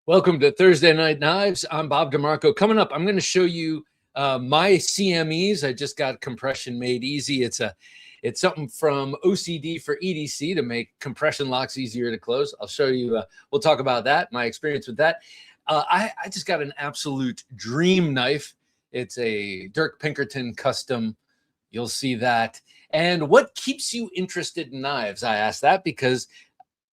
Welcome to Thursday Night Knives. I'm Bob DeMarco. Coming up, I'm going to show you my CMEs. I just got compression made easy. It's something from OCD for EDC to make compression locks easier to close. I'll show you. We'll talk about that, my experience with that. I just got an absolute dream knife. It's a Dirk Pinkerton custom. You'll see that. And what keeps you interested in knives? I asked that because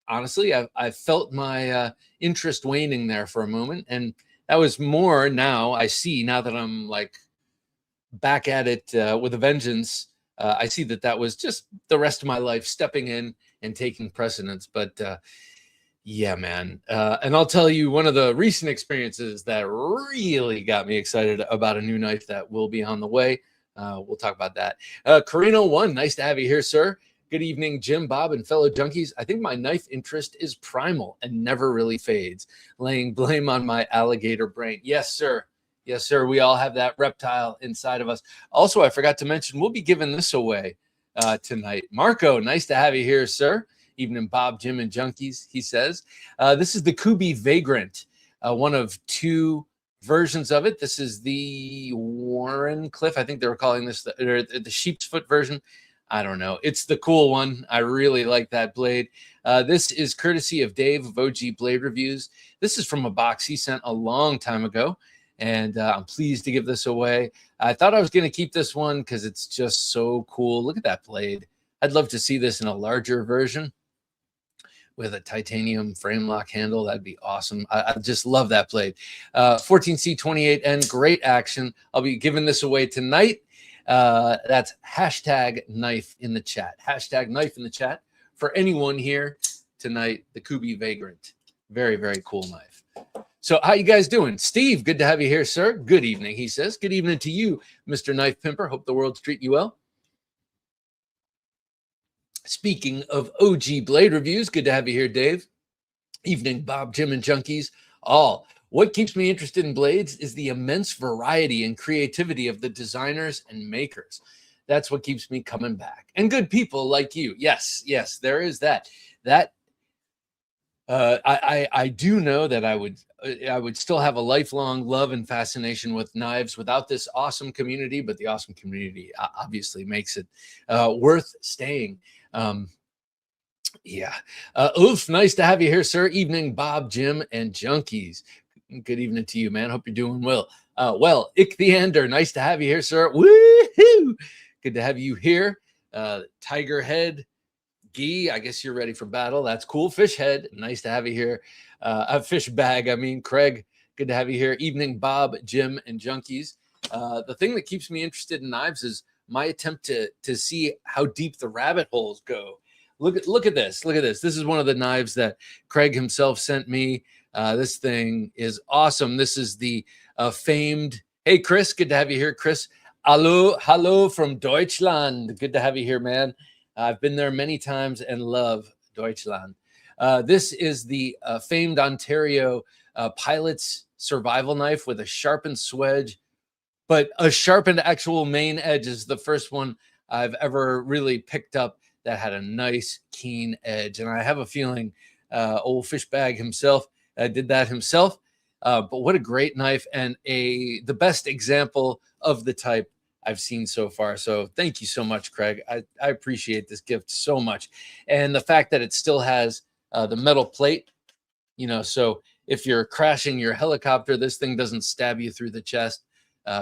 honestly, I felt my interest waning there for a moment. And that was more now I see, now that I'm like back at it with a vengeance, I see that was just the rest of my life stepping in and taking precedence. But yeah, man. And I'll tell you one of the recent experiences that really got me excited about a new knife that will be on the way. We'll talk about that. Carino1, nice to have you here, sir. Good evening, Jim, Bob, and fellow junkies. I think my knife interest is primal and never really fades, laying blame on my alligator brain. Yes, sir. Yes, sir. We all have that reptile inside of us. Also, I forgot to mention, we'll be giving this away tonight. Marco, nice to have you here, sir. Evening, Bob, Jim, and junkies, he says. This is the Kubi Vagrant, one of two versions of it. This is the Warren Cliff. I think they were calling this the sheep's foot version. I don't know. It's the cool one. I really like that blade. This is courtesy of Dave of OG Blade Reviews. This is from a box he sent a long time ago, and I'm pleased to give this away. I thought I was going to keep this one because it's just so cool. Look at that blade. I'd love to see this in a larger version with a titanium frame lock handle. That'd be awesome. I just love that blade. 14C28N, great action. I'll be giving this away tonight. That's hashtag knife in the chat. Hashtag knife in the chat for anyone here tonight. The Kubi Vagrant. Very, very cool knife. So how you guys doing? Steve, good to have you here, sir. Good evening, he says. Good evening to you, Mr. Knife Pimper. Hope the world's treating you well. Speaking of OG Blade Reviews, good to have you here, Dave. Evening, Bob, Jim, and junkies. All. What keeps me interested in blades is the immense variety and creativity of the designers and makers. That's what keeps me coming back. And good people like you. Yes, yes, there is that. I do know that I would still have a lifelong love and fascination with knives without this awesome community, but the awesome community obviously makes it worth staying. Yeah. Oof, nice to have you here, sir. Evening, Bob, Jim, and junkies. Good evening to you, man. Hope you're doing well. Well, Ichthyander, nice to have you here, sir. Woohoo! Good to have you here. Tiger Head, Gee, I guess you're ready for battle. That's cool. Fish Head, nice to have you here. A fish bag, Craig, good to have you here. Evening, Bob, Jim, and junkies. The thing that keeps me interested in knives is my attempt to see how deep the rabbit holes go. Look at this. Look at this. This is one of the knives that Craig himself sent me. This thing is awesome. This is the famed. Hey, Chris, good to have you here, Chris. Hello from Deutschland. Good to have you here, man. I've been there many times and love Deutschland. This is the famed Ontario pilot's survival knife with a sharpened swedge, but a sharpened actual main edge is the first one I've ever really picked up that had a nice keen edge. And I have a feeling old Fishbag himself did that himself. But what a great knife, and the best example of the type I've seen so far. So thank you so much, Craig. I appreciate this gift so much. And the fact that it still has the metal plate, so if you're crashing your helicopter, this thing doesn't stab you through the chest.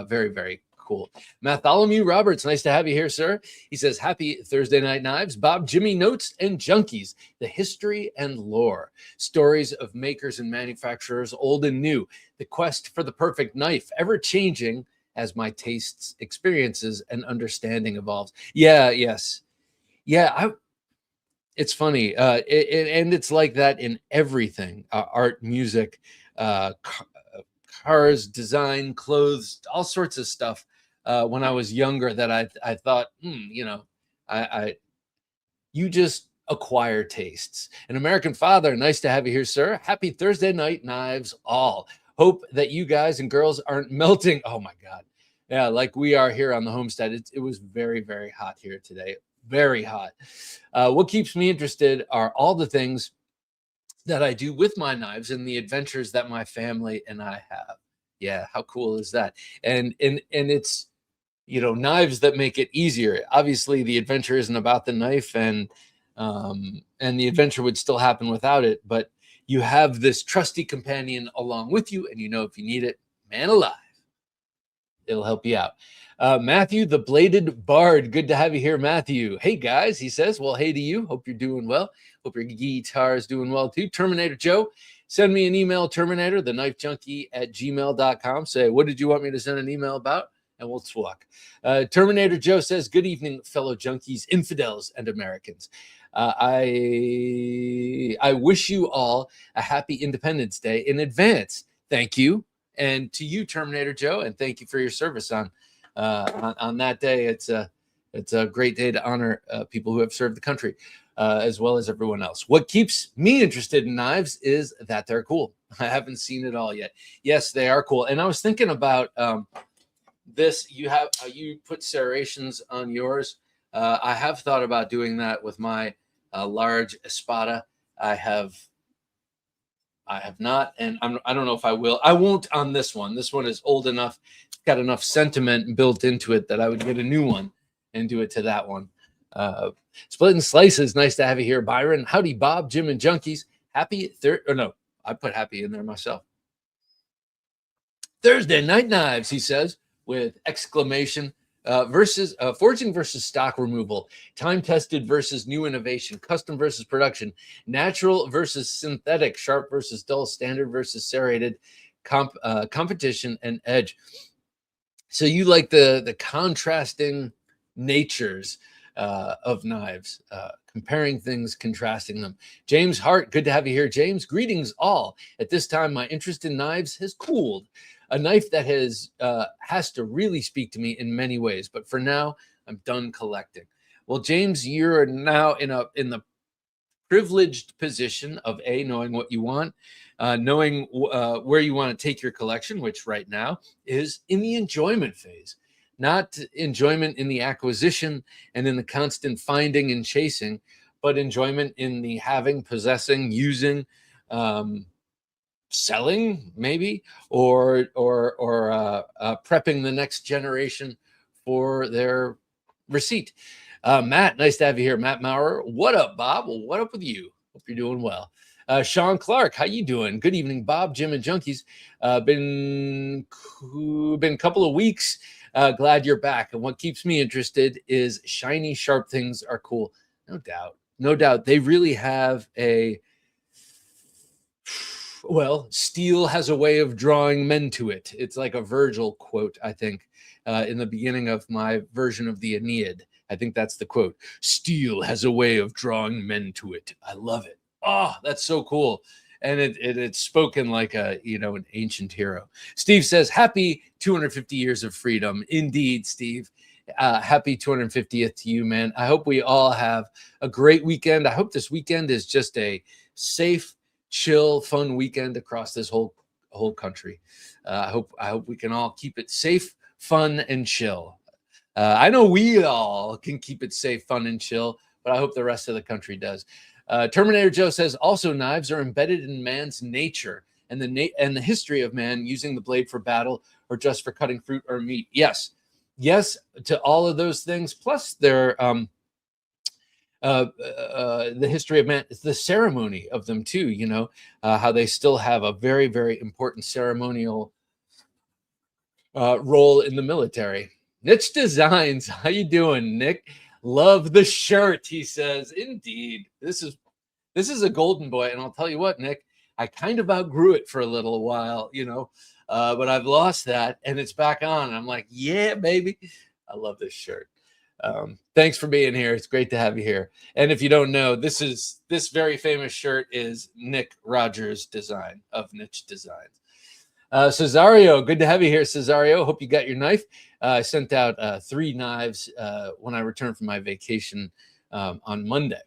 Very, very cool. Bartholomew Roberts, nice to have you here, sir. He says, happy Thursday Night Knives. Bob, Jimmy, Notes, and Junkies. The history and lore. Stories of makers and manufacturers, old and new. The quest for the perfect knife, ever changing as my tastes, experiences, and understanding evolves. Yeah, yes. Yeah, it's funny. And it's like that in everything. Art, music, cars, design, clothes, all sorts of stuff. When I was younger, that I thought, you just acquire tastes. An American Father, nice to have you here, sir. Happy Thursday Night Knives, all. Hope that you guys and girls aren't melting. Oh my God. Yeah, like we are here on the homestead. It was very, very hot here today. Very hot. What keeps me interested are all the things that I do with my knives and the adventures that my family and I have. Yeah, how cool is that? And it's, you know, knives that make it easier. Obviously, the adventure isn't about the knife, and the adventure would still happen without it. But you have this trusty companion along with you, and you know if you need it, man alive, it'll help you out. Matthew, the bladed bard. Good to have you here, Matthew. Hey guys, he says. Well, hey to you. Hope you're doing well. Hope your guitar is doing well too. Terminator Joe, send me an email, Terminator, TheKnifeJunkie@gmail.com. Say, what did you want me to send an email about? And we'll talk. Terminator Joe says, good evening, fellow junkies, infidels, and Americans. I wish you all a happy Independence Day in advance. Thank you. And to you, Terminator Joe, and thank you for your service on that day. It's a great day to honor people who have served the country, as well as everyone else. What keeps me interested in knives is that they're cool. I haven't seen it all yet. Yes, they are cool. And I was thinking about this. You put serrations on yours. I have thought about doing that with my large Espada. I have not, and I don't know if I will. I won't on this one. This one is old enough, it's got enough sentiment built into it that I would get a new one and do it to that one. Split and Slices, nice to have you here, Byron. Howdy, Bob, Jim, and Junkies. Happy no, I put happy in there myself. Thursday Night Knives, he says, with exclamation. Versus forging versus stock removal, time-tested versus new innovation, custom versus production, natural versus synthetic, sharp versus dull, standard versus serrated, competition, and edge. So you like the contrasting natures of knives, comparing things, contrasting them. James Hart, good to have you here, James. Greetings all. At this time, my interest in knives has cooled. A knife that has to really speak to me in many ways, but for now, I'm done collecting. Well, James, you're now in the privileged position of knowing what you want, knowing where you want to take your collection, which right now is in the enjoyment phase, not enjoyment in the acquisition and in the constant finding and chasing, but enjoyment in the having, possessing, using, selling, maybe, or prepping the next generation for their receipt. Matt, nice to have you here. Matt Maurer. What up, Bob? Well, what up with you? Hope you're doing well. Sean Clark, how you doing? Good evening, Bob, Jim, and Junkies. Been a couple of weeks. Glad you're back. And what keeps me interested is shiny, sharp things are cool. No doubt. No doubt. They really have steel has a way of drawing men to it. It's like a Virgil quote, I think, in the beginning of my version of the Aeneid. I think that's the quote. Steel has a way of drawing men to it. I love it. Oh, that's so cool. And it's spoken like an ancient hero. Steve says, happy 250 years of freedom. Indeed, Steve. Happy 250th to you, man. I hope we all have a great weekend. I hope this weekend is just a safe, chill, fun weekend across this whole country. I hope we can all keep it safe, fun, and chill. I know we all can keep it safe, fun, and chill, but I hope the rest of the country does. Terminator Joe says, also knives are embedded in man's nature and the history of man using the blade for battle or just for cutting fruit or meat. Yes to all of those things. Plus, they're the history of man, the ceremony of them too, how they still have a very, very important ceremonial role in the military. Niche Designs, how you doing, Nick? Love the shirt, he says. Indeed, this is a golden boy, and I'll tell you what, Nick, I kind of outgrew it for a little while, but I've lost that, and it's back on, and I'm like, yeah, baby, I love this shirt. Thanks for being here. It's great to have you here. And if you don't know, this very famous shirt is Nick Rogers' design of Niche Designs. Cesario, good to have you here, Cesario. Hope you got your knife. I sent out 3 knives when I returned from my vacation on Monday,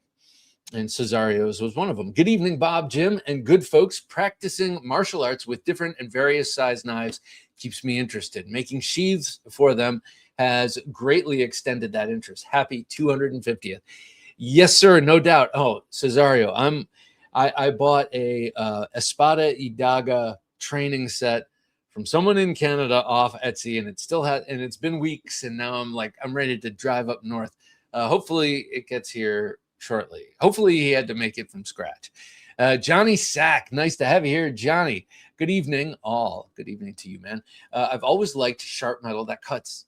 and Cesario's was one of them. Good evening, Bob, Jim, and good folks. Practicing martial arts with different and various size knives keeps me interested. Making sheaths for them has greatly extended that interest. Happy 250th. Yes, sir, no doubt. Oh, Cesario, I bought a Espada y Daga training set from someone in Canada off Etsy, and it's been weeks, and now I'm ready to drive up north. Hopefully it gets here shortly. Hopefully he had to make it from scratch. Johnny Sack, nice to have you here, Johnny. Good evening, all. Good evening to you, man. I've always liked sharp metal that cuts.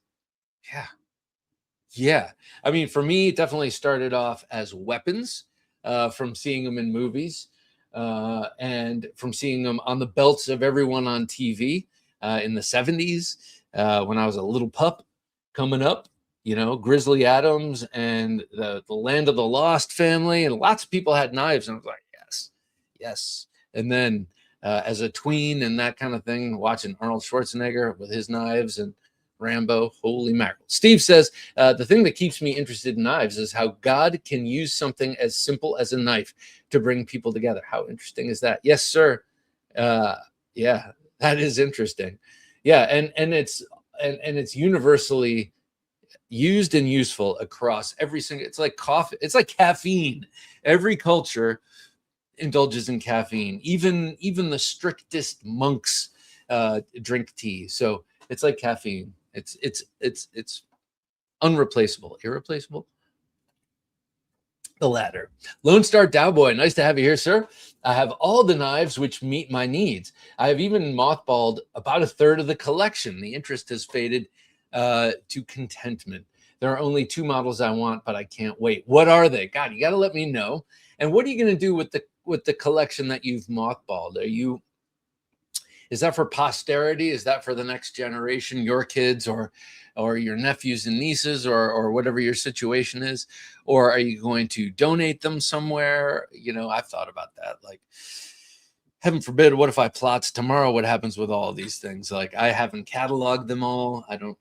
Yeah. I mean, for me, it definitely started off as weapons from seeing them in movies and from seeing them on the belts of everyone on TV in the 70s when I was a little pup coming up. Grizzly Adams and the Land of the Lost family, and lots of people had knives, and I was like, yes. And then as a tween and that kind of thing, watching Arnold Schwarzenegger with his knives and Rambo, holy mackerel. Steve says, the thing that keeps me interested in knives is how God can use something as simple as a knife to bring people together. How interesting is that? Yes, sir. Yeah, that is interesting. Yeah, and it's universally used and useful across every single. It's like coffee. It's like caffeine. Every culture indulges in caffeine. Even the strictest monks drink tea. So it's like caffeine. It's unreplaceable, irreplaceable. The latter. Lone Star Dowboy, nice to have you here, sir. I have all the knives which meet my needs. I have even mothballed about a third of the collection. The interest has faded to contentment. There are only 2 models I want, but I can't wait. What are they? God, you got to let me know. And what are you going to do with the collection that you've mothballed? Is that for posterity? Is that for the next generation, your kids or your nephews and nieces or whatever your situation is? Or are you going to donate them somewhere? I've thought about that. Like, heaven forbid, what if I plots tomorrow? What happens with all of these things? Like, I haven't cataloged them all. I don't,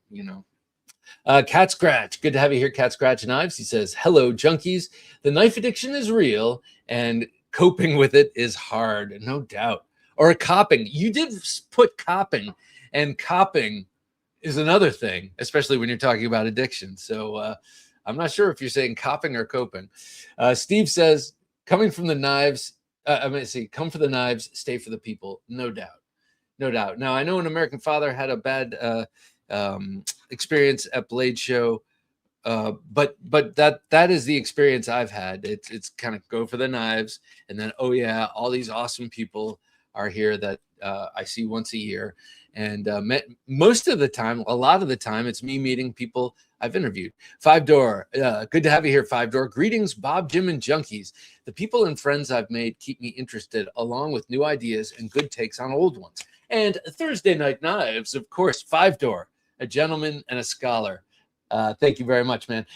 Cat Scratch, good to have you here, Cat Scratch Knives. He says, hello, junkies. The knife addiction is real and coping with it is hard, no doubt. Or copping. You did put copping, and copping is another thing, especially when you're talking about addiction. So I'm not sure if you're saying copping or coping. Steve says, coming from the knives, come for the knives, stay for the people. No doubt. No doubt. Now, I know an American Father had a bad experience at Blade Show, but that is the experience I've had. It's kind of go for the knives, and then, oh yeah, all these awesome people are here that I see once a year. And most of the time, a lot of the time, it's me meeting people I've interviewed. Five Door, good to have you here, Five Door. Greetings, Bob, Jim, and Junkies. The people and friends I've made keep me interested, along with new ideas and good takes on old ones. And Thursday Night Knives, of course, Five Door, a gentleman and a scholar. Thank you very much, man.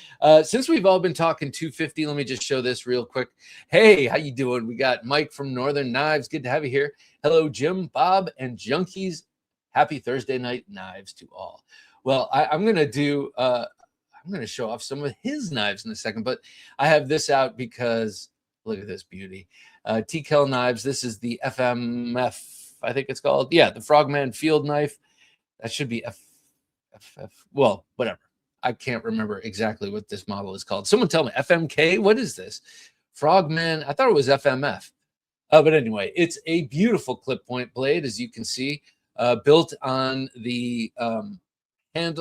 Since we've all been talking 250, let me just show this real quick. Hey, how you doing? We got Mike from Northern Knives. Good to have you here. Hello, Jim, Bob, and Junkies. Happy Thursday Night Knives to all. Well, I'm going to show off some of his knives in a second, but I have this out because look at this beauty. TKL Knives. This is the FMF, I think it's called. Yeah, the Frogman Field Knife. That should be well, whatever. I can't remember exactly what this model is called. Someone tell me. FMK? What is this? Frogman. I thought it was FMF. But anyway, it's a beautiful clip point blade, as you can see, built on the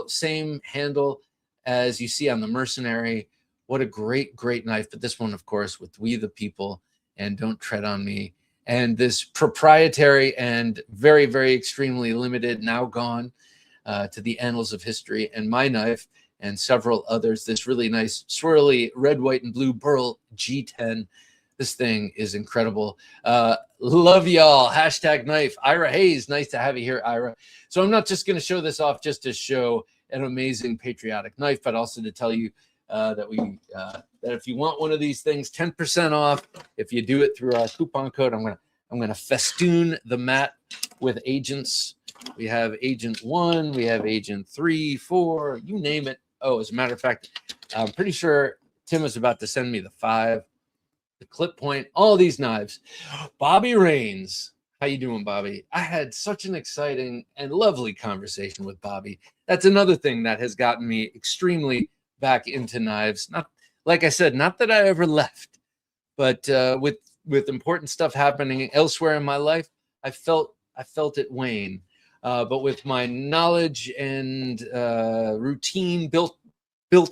same handle as you see on the Mercenary. What a great, great knife. But this one, of course, with We the People and Don't Tread on Me. And this proprietary and very, very extremely limited, now gone to the annals of history. And my knife and several others, this really nice swirly red, white, and blue Burl G10. This thing is incredible. Love y'all. Hashtag knife. Ira Hayes, nice to have you here, Ira. So I'm not just going to show this off just to show an amazing patriotic knife, but also to tell you that if you want one of these things, 10% off. If you do it through our coupon code, I'm gonna festoon the mat with agents. We have Agent 1, we have Agent 3, 4, you name it. Oh, as a matter of fact, I'm pretty sure Tim was about to send me the 5, the clip point, all these knives. Bobby Rains. How you doing, Bobby? I had such an exciting and lovely conversation with Bobby. That's another thing that has gotten me extremely back into knives. Not, like I said, not that I ever left, but with important stuff happening elsewhere in my life, I felt it wane. But with my knowledge and routine built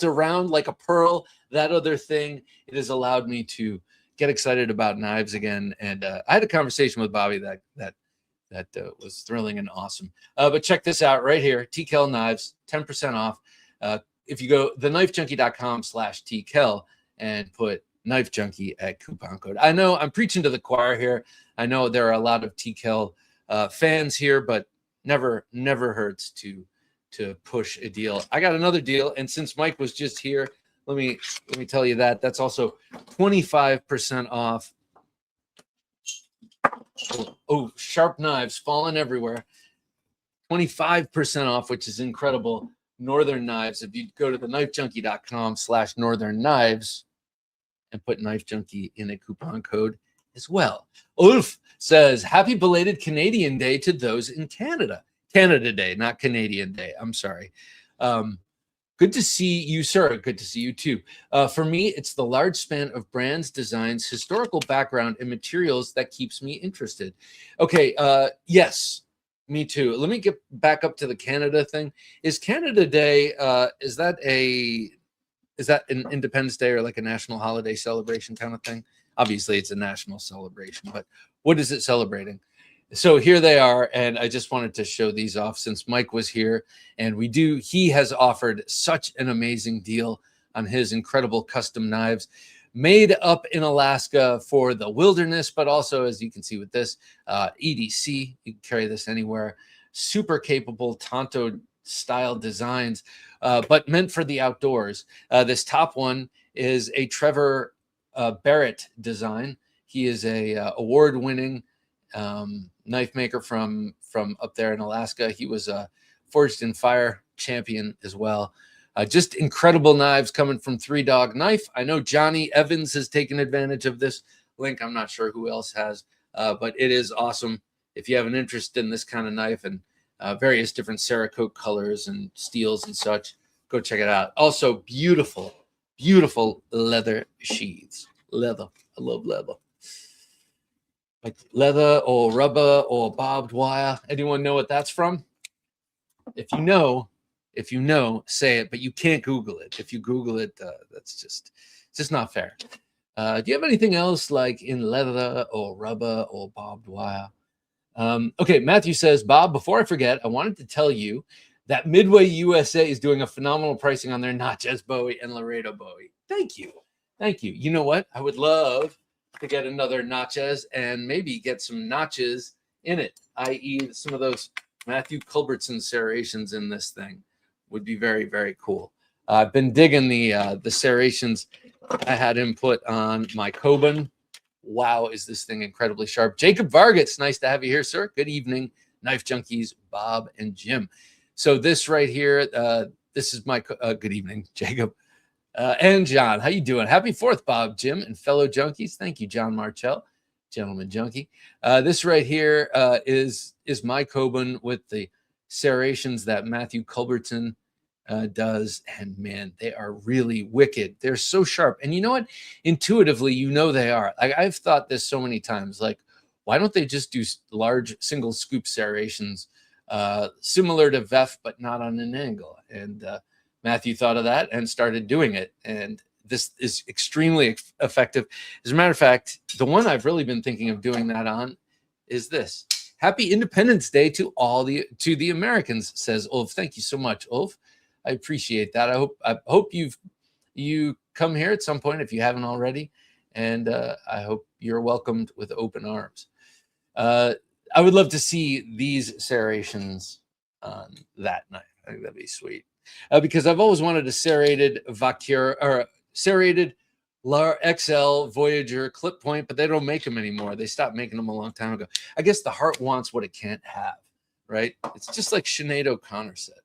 around like a pearl, that other thing, it has allowed me to get excited about knives again. And I had a conversation with Bobby that was thrilling and awesome. But check this out right here, TKel Knives, 10% off. If you go TheKnifeJunkie.com/TKel and put Knife Junkie at coupon code. I know I'm preaching to the choir here. I know there are a lot of TKel fans here, but never hurts to push a deal. I got another deal, and since Mike was just here, let me tell you that's also 25% off. Oh, sharp knives falling everywhere. 25% off, which is incredible. Northern Knives. If you go to TheKnifeJunkie.com/Northern Knives and put Knife Junkie in a coupon code as well. Ulf says, happy belated Canadian Day to those in Canada. Canada Day, not Canadian Day. I'm sorry. Good to see you, sir. Good to see you too. For me, it's the large span of brands, designs, historical background, and materials that keeps me interested. Okay, yes, me too. Let me get back up to the Canada thing. Is Canada Day, is that an Independence Day or like a national holiday celebration kind of thing? Obviously, it's a national celebration, but what is it celebrating? So here they are, and I just wanted to show these off since Mike was here, and he has offered such an amazing deal on his incredible custom knives made up in Alaska for the wilderness, but also, as you can see with this, EDC, you can carry this anywhere, super capable Tonto style designs, but meant for the outdoors. This top one is a Trevor Barrett design. He is a award-winning knife maker from up there in Alaska. He was a Forged in Fire champion as well. Just incredible knives coming from Three Dog Knife. I know Johnny Evans has taken advantage of this link. I'm not sure who else has, but it is awesome. If you have an interest in this kind of knife and various different Cerakote colors and steels and such, go check it out. Also, beautiful, beautiful leather sheaths. Leather. I love leather. Like leather or rubber or barbed wire. Anyone know what that's from? If you know, say it, but you can't Google it. If you Google it, that's just not fair. Do you have anything else like in leather or rubber or barbed wire? Okay, Matthew says, Bob, before I forget, I wanted to tell you that Midway USA is doing a phenomenal pricing on their Natchez Bowie and Laredo Bowie. Thank you. Thank you. You know what? I would love to get another Natchez and maybe get some notches in it, i.e. some of those Matthew Culbertson serrations in this thing would be very, very cool. I've been digging the serrations I had him put on my Coben. Wow, is this thing incredibly sharp. Jacob Vargas, nice to have you here, sir. Good evening, Knife Junkies, Bob and Jim. So this right here, this is my, good evening, Jacob. And John, how you doing? Happy 4th, Bob, Jim, and fellow junkies. Thank you, John Marchell, gentleman junkie. This right here is my Coben with the serrations that Matthew Culbertson does, and man, they are really wicked. They're so sharp, and you know what? Intuitively, you know they are. I've thought this so many times. Like, why don't they just do large single scoop serrations, similar to VEF, but not on an angle? And Matthew thought of that and started doing it, and this is extremely effective. As a matter of fact, the one I've really been thinking of doing that on is this. Happy Independence Day to to the Americans, says Ulf. Thank you so much, Ulf. I appreciate that. I hope you come here at some point if you haven't already, and I hope you're welcomed with open arms. I would love to see these serrations on that knife. I think that'd be sweet. Because I've always wanted a serrated Vacure or serrated XL Voyager clip point, but they don't make them anymore. They stopped making them a long time ago. I guess the heart wants what it can't have, right? It's just like Sinead O'Connor said.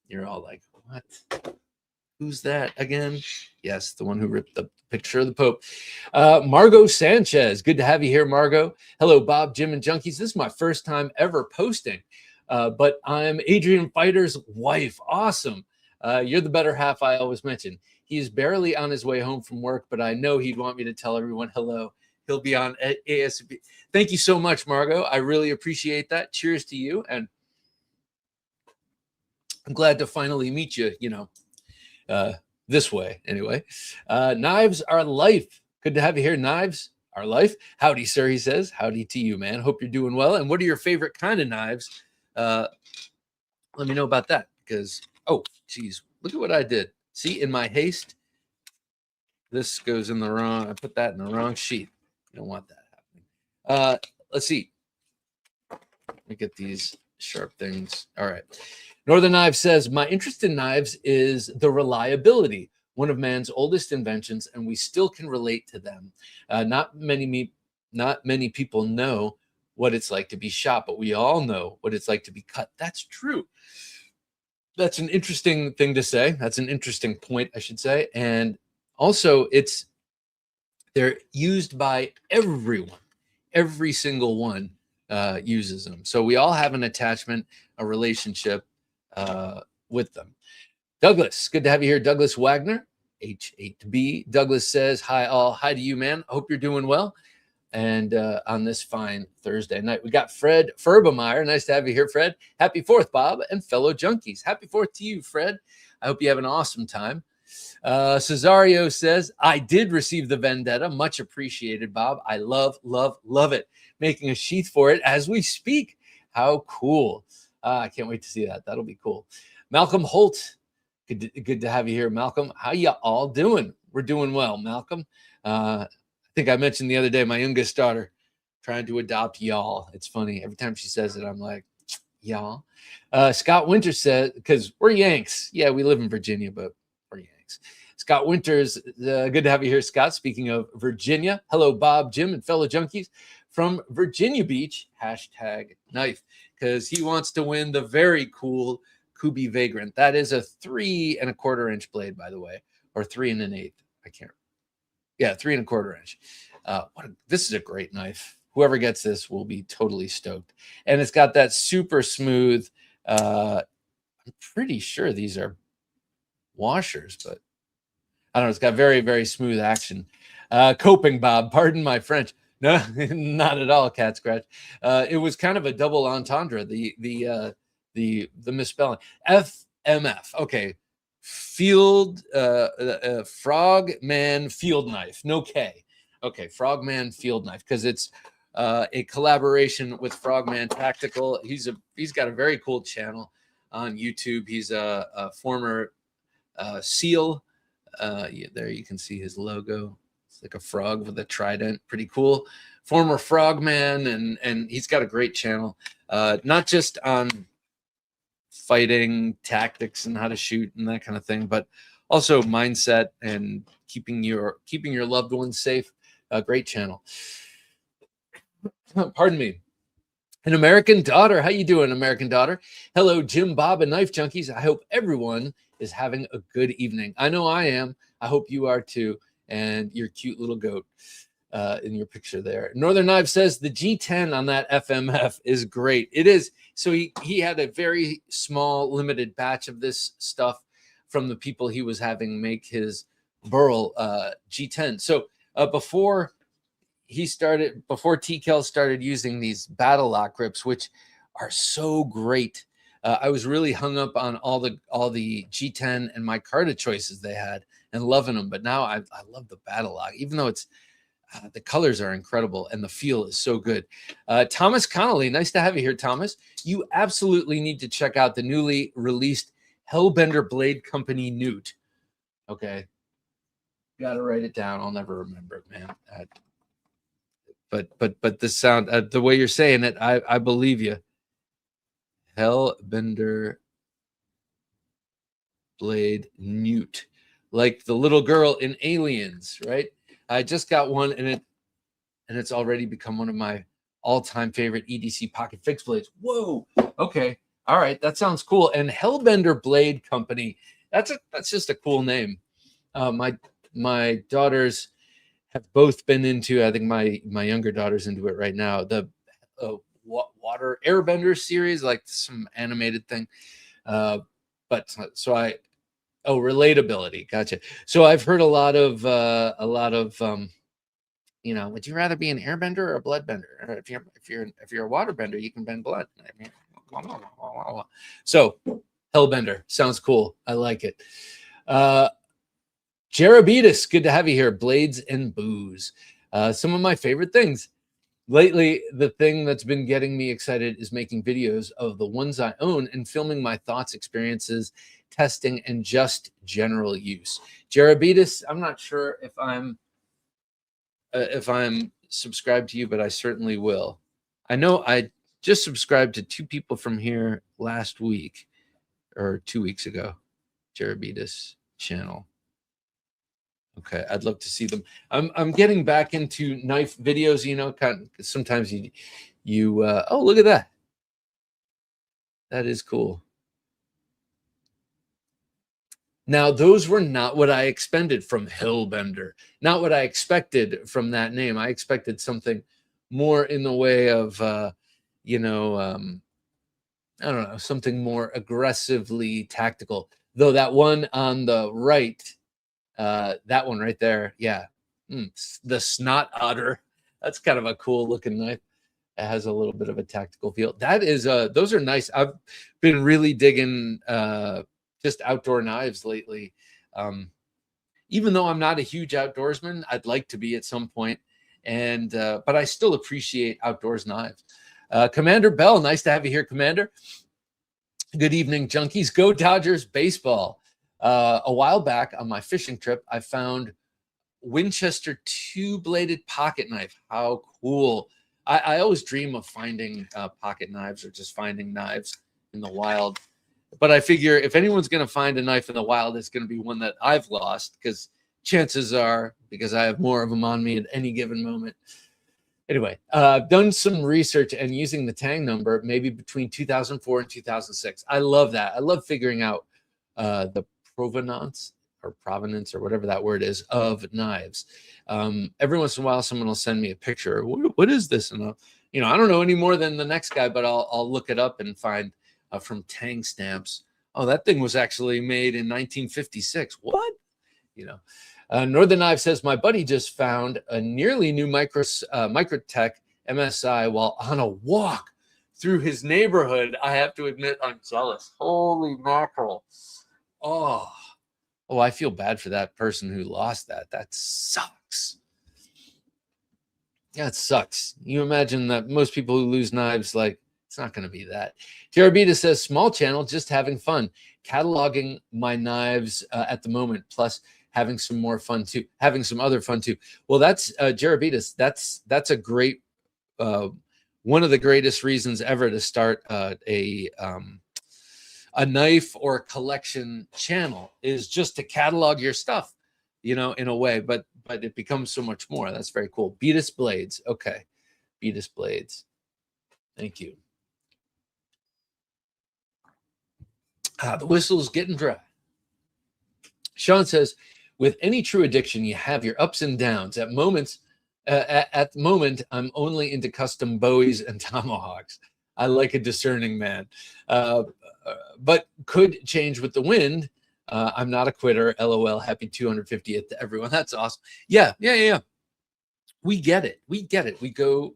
You're all like, what? Who's that again? Yes, the one who ripped the picture of the Pope. Margot Sanchez. Good to have you here, Margot. Hello, Bob, Jim, and Junkies. This is my first time ever posting, but I'm Adrian Fighter's wife. Awesome. You're the better half I always mention. He is barely on his way home from work, but I know he'd want me to tell everyone hello. He'll be on ASB. Thank you so much, Margot. I really appreciate that. Cheers to you. And I'm glad to finally meet you, this way anyway. Knives Are Life. Good to have you here, Knives Are Life. Howdy, sir, he says. Howdy to you, man. Hope you're doing well. And what are your favorite kind of knives? Let me know about that because, oh, geez, look at what I did. See, in my haste, this goes in the wrong, I put that in the wrong sheet. You don't want that happening. Let's see. Let me get these sharp things. All right. Northern Knives says, my interest in knives is the reliability, one of man's oldest inventions, and we still can relate to them. Not many people know what it's like to be shot, but we all know what it's like to be cut. That's true. That's an interesting thing to say. That's an interesting point, I should say. And also, they're used by everyone. Every single one uses them. So we all have an attachment, a relationship with them. Douglas, good to have you here. Douglas Wagner, H8B. Douglas says, hi all. Hi to you, man. Hope you're doing well. And on this fine Thursday night, we got Fred Ferbemeyer. Nice to have you here, Fred. Happy 4th, Bob, and fellow junkies. Happy 4th to you, Fred. I hope you have an awesome time. Cesario says, I did receive the Vendetta. Much appreciated, Bob. I love, love, love it. Making a sheath for it as we speak. How cool. I can't wait to see that. That'll be cool. Malcolm Holt. Good to have you here, Malcolm. How you all doing? We're doing well, Malcolm. I think I mentioned the other day, my youngest daughter trying to adopt y'all. It's funny. Every time she says it, I'm like, y'all. Scott Winters said, because we're Yanks. Yeah, we live in Virginia, but we're Yanks. Scott Winters, good to have you here, Scott. Speaking of Virginia, hello, Bob, Jim, and fellow junkies from Virginia Beach, #knife, because he wants to win the very cool Kubi Vagrant. That is a 3 1/4 inch blade, by the way, or 3 1/8. I can't. Yeah, 3 1/4 inch. This is a great knife. Whoever gets this will be totally stoked. And it's got that super smooth. I'm pretty sure these are washers, but I don't know. It's got very, very smooth action. Coping, Bob. Pardon my French. No, not at all, cat scratch. It was kind of a double entendre. The misspelling. FMF. Okay. Frogman Field Knife. No K. Okay, Frogman Field Knife, because it's a collaboration with Frogman Tactical. He's got a very cool channel on YouTube. He's a former SEAL. There you can see his logo. It's like a frog with a trident. Pretty cool. Former Frogman, and he's got a great channel. Not just on fighting tactics and how to shoot and that kind of thing, but also mindset and keeping your loved ones safe. A great channel. Pardon me. An American Daughter. How you doing, American Daughter? Hello, Jim, Bob, and Knife Junkies. I hope everyone is having a good evening. I know I am. I hope you are too. And your cute little goat in your picture there. Northern Knife says the G10 on that FMF is great. It is. So he had a very small, limited batch of this stuff from the people he was having make his Burl G10. So before TKL started using these battle lock grips, which are so great, I was really hung up on all the G10 and micarta choices they had and loving them. But now I love the battle lock, even though it's the colors are incredible and the feel is so good. Thomas Connolly, nice to have you here, Thomas. You absolutely need to check out the newly released Hellbender Blade Company Newt. Okay, got to write it down. I'll never remember it, man. But the sound, the way you're saying it, I believe you. Hellbender Blade Newt, like the little girl in Aliens, right? I just got one, and it's already become one of my all-time favorite EDC pocket fixed blades. Whoa. Okay. All right. That sounds cool. And Hellbender Blade Company. That's just a cool name. My daughters have both been into. I think my younger daughter's into it right now. The Water Airbender series, like some animated thing. But so Oh, relatability. Gotcha. So I've heard a lot of you know, would you rather be an airbender or a bloodbender? Or if you're a waterbender, you can bend blood. So hellbender sounds cool. I like it. Jerobetus, good to have you here. Blades and booze. Some of my favorite things. Lately, the thing that's been getting me excited is making videos of the ones I own and filming my thoughts, experiences, testing, and just general use. Jerobetus, I'm not sure if I'm subscribed to you, but I certainly will. I know I just subscribed to 2 people from here last week or 2 weeks ago. Jerobetus channel. Okay, I'd love to see them. I'm getting back into knife videos. You know, kind of, sometimes you oh, look at that. That is cool. Now, those were not what I expected from Hellbender. Not what I expected from that name. I expected something more in the way of you know, I don't know, something more aggressively tactical. Though that one on the right, that one right there, yeah, the Snot Otter. That's kind of a cool looking knife. It has a little bit of a tactical feel. That is, those are nice. I've been really digging just outdoor knives lately. Even though I'm not a huge outdoorsman, I'd like to be at some point, and but I still appreciate outdoors knives. Commander Bell, nice to have you here, Commander. Good evening, junkies. Go Dodgers baseball. A while back on my fishing trip, I found Winchester 2-bladed pocket knife. How cool. I always dream of finding pocket knives or just finding knives in the wild. But I figure if anyone's going to find a knife in the wild, it's going to be one that I've lost, because chances are, because I have more of them on me at any given moment. Anyway, I've done some research and using the Tang number, maybe between 2004 and 2006. I love that. I love figuring out the provenance or whatever that word is of knives. Every once in a while, someone will send me a picture. What is this? And I'll, you know, I don't know any more than the next guy, but I'll look it up and find from Tang stamps. Oh, that thing was actually made in 1956. What? You know. Northern Knife says, my buddy just found a nearly new Microtech MSI while on a walk through his neighborhood. I have to admit, I'm jealous. Holy mackerel. Oh, I feel bad for that person who lost that. That sucks. Yeah, it sucks. You imagine that most people who lose knives, like, it's not going to be that. Terabita says, small channel, just having fun. Cataloging my knives at the moment, plus having some more fun too, having some other fun too. Well, that's Jerobetus. That's a great, one of the greatest reasons ever to start a knife or collection channel, is just to catalog your stuff, you know, in a way, but it becomes so much more. That's very cool. Beatus Blades. Okay. Beatus Blades. Thank you. The whistle's getting dry. Sean says, with any true addiction, you have your ups and downs. At moments, at the moment, I'm only into custom Bowies and tomahawks. I like a discerning man, but could change with the wind. I'm not a quitter. LOL. Happy 250th to everyone. That's awesome. Yeah. We get it. We go.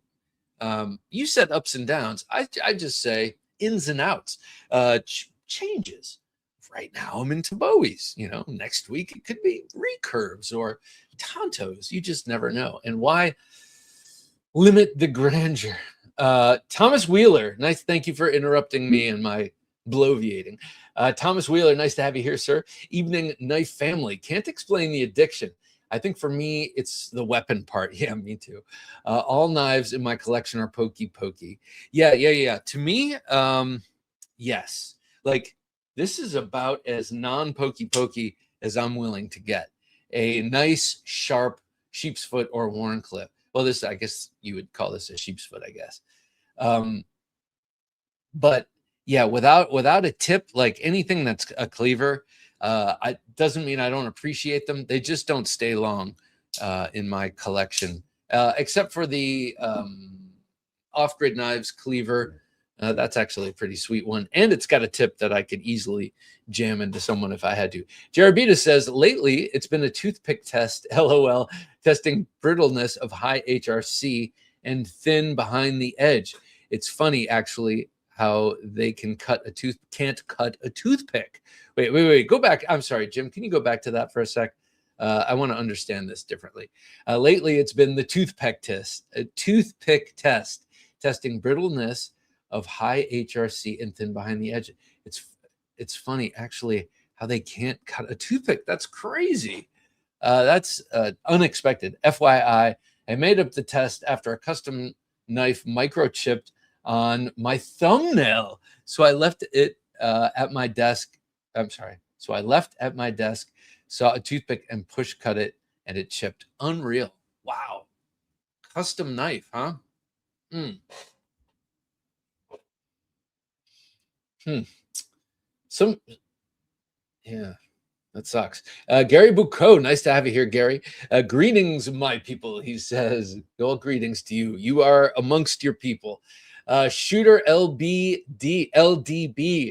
You said ups and downs. I just say ins and outs. Changes. Right now I'm into Bowies. You know, next week it could be recurves or Tontos. You just never know. And why limit the grandeur? Thomas Wheeler, nice. Thank you for interrupting me and my bloviating. Thomas Wheeler, nice to have you here, sir. Evening Knife family. Can't explain the addiction. I think for me, it's the weapon part. Yeah, me too. All knives in my collection are pokey. Yeah. To me, yes. Like, this is about as non-pokey as I'm willing to get. A nice, sharp sheep's foot or Wharncliffe. Well, this, I guess you would call this a sheep's foot, I guess. But yeah, without a tip, like anything that's a cleaver, it doesn't mean I don't appreciate them. They just don't stay long in my collection, except for the off-grid knives cleaver. That's actually a pretty sweet one. And it's got a tip that I could easily jam into someone if I had to. Jarabita says, lately it's been a toothpick test, LOL, testing brittleness of high HRC and thin behind the edge. It's funny, actually, how they can't cut a toothpick. Wait. Go back. I'm sorry, Jim. Can you go back to that for a sec? I want to understand this differently. Lately, it's been the toothpick test, testing brittleness of high HRC and thin behind the edge. It's funny, actually, how they can't cut a toothpick. That's crazy. That's unexpected. FYI, I made up the test after a custom knife microchipped on my thumbnail. So I left it at my desk. So I left at my desk, saw a toothpick and push cut it, and it chipped. Unreal. Wow. Custom knife, huh? Yeah, that sucks. Gary Bucco, nice to have you here, Gary. Greetings, my people, he says. All greetings to you. You are amongst your people. Shooter LDB.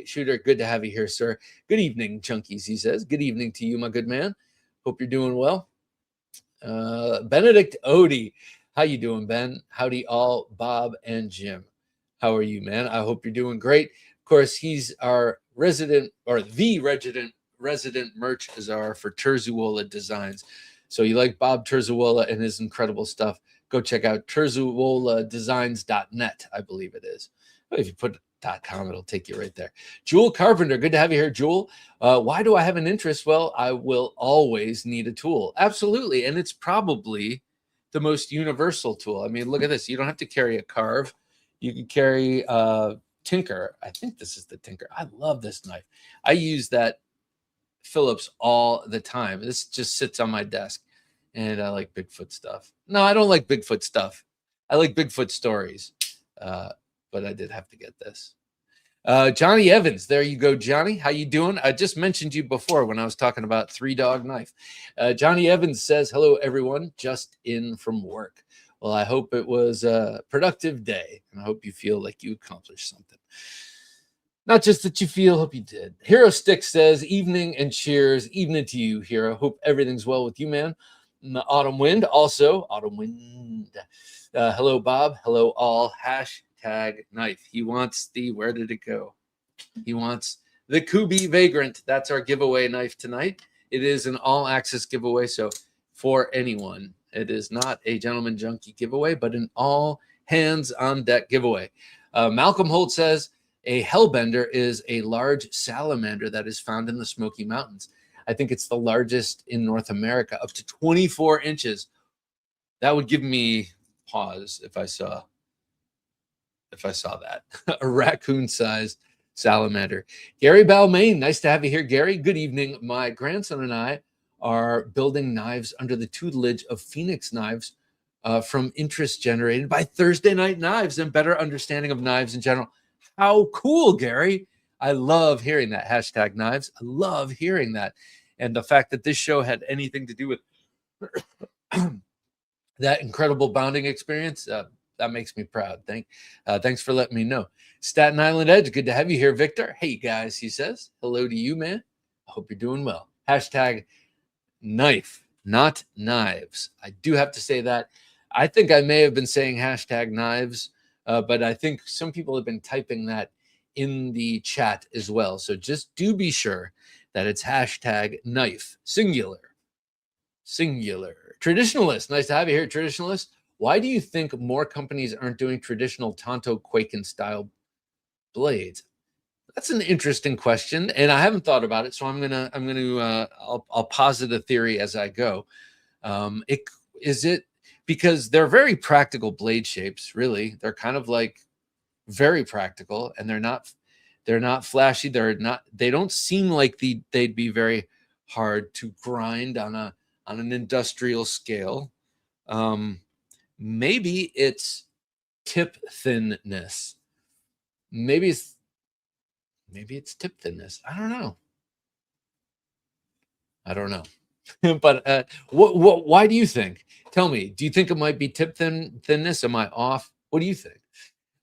Shooter, good to have you here, sir. Good evening, junkies, he says. Good evening to you, my good man. Hope you're doing well. Benedict Odie. How you doing, Ben? Howdy all, Bob and Jim. How are you, man? I hope you're doing great. Of course, he's our resident merch czar for Terzuola Designs. So you like Bob Terzuola and his incredible stuff, go check out terzuoladesigns.net, I believe it is. If you put .com, it'll take you right there. Jewel Carpenter, good to have you here, Jewel. Why do I have an interest? Well, I will always need a tool. Absolutely. And it's probably the most universal tool. I mean, look at this. You don't have to carry a carve. You can carry Tinker. I think this is the Tinker. I love this knife. I use that Phillips all the time. This just sits on my desk, and I like Bigfoot stuff. No, I don't like Bigfoot stuff. I like Bigfoot stories, but I did have to get this. Johnny Evans, there you go, Johnny. How you doing? I just mentioned you before when I was talking about 3-Dog Knife. Johnny Evans says, hello, everyone, just in from work. Well, I hope it was a productive day, and I hope you feel like you accomplished something. Not just that you feel, hope you did. Hero Stick says, evening and cheers. Evening to you, Hero. Hope everything's well with you, man. And the Autumn Wind, also. Autumn Wind. Hello, Bob. Hello, all. Hashtag knife. He wants the, where did it go? He wants the Kubi Vagrant. That's our giveaway knife tonight. It is an all-access giveaway, so for anyone. It is not a Gentleman Junkie giveaway, but an all-hands-on-deck giveaway. Malcolm Holt says, a hellbender is a large salamander that is found in the Smoky Mountains. I think it's the largest in North America, up to 24 inches. That would give me pause if I saw that. A raccoon-sized salamander. Gary Balmain, nice to have you here, Gary. Good evening. My grandson and I are building knives under the tutelage of Phoenix Knives from interest generated by Thursday Night Knives and better understanding of knives in general. How cool, Gary. I love hearing that. Hashtag knives. I love hearing that. And the fact that this show had anything to do with that incredible bonding experience, that makes me proud. Thanks for letting me know. Staten Island Edge, good to have you here, Victor. Hey, guys, he says. Hello to you, man. I hope you're doing well. Hashtag knife, not knives. I do have to say that. I think I may have been saying hashtag knives, but I think some people have been typing that in the chat as well. So just do be sure that it's hashtag knife, singular. Traditionalist, nice to have you here, Traditionalist. Why do you think more companies aren't doing traditional Tonto Quaken style blades? That's an interesting question, and I haven't thought about it, so I'll posit a theory as I go. Is it because they're very practical blade shapes? Really, they're kind of like very practical, and they're not flashy. They don't seem like they'd be very hard to grind on an industrial scale. Maybe it's tip thinness. Maybe it's tip thinness. I don't know. But why do you think? Tell me. Do you think it might be tip thinness? Am I off? What do you think?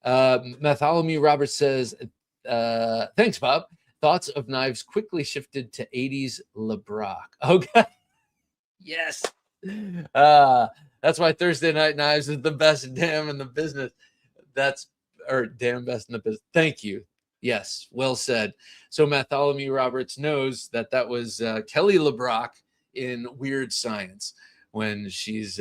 Bartholomew Roberts says, thanks, Bob. Thoughts of knives quickly shifted to 80s LeBrock. Okay. Yes. That's why Thursday Night Knives is the best damn in the business. Or damn best in the business. Thank you. Yes, well said. So Bartholomew Roberts knows that was Kelly LeBrock in Weird Science when she's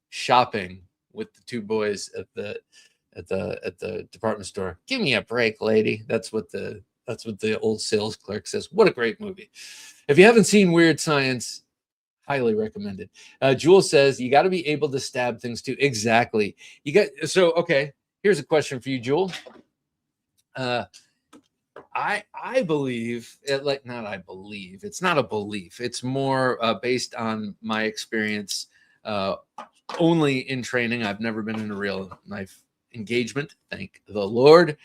shopping with the two boys at the department store. Give me a break, lady. That's what the old sales clerk says. What a great movie. If you haven't seen Weird Science, highly recommended. Jewel says you got to be able to stab things too. Exactly. Okay. Here's a question for you, Jewel. I believe it's not a belief. It's more based on my experience. Only in training. I've never been in a real knife engagement, thank the Lord,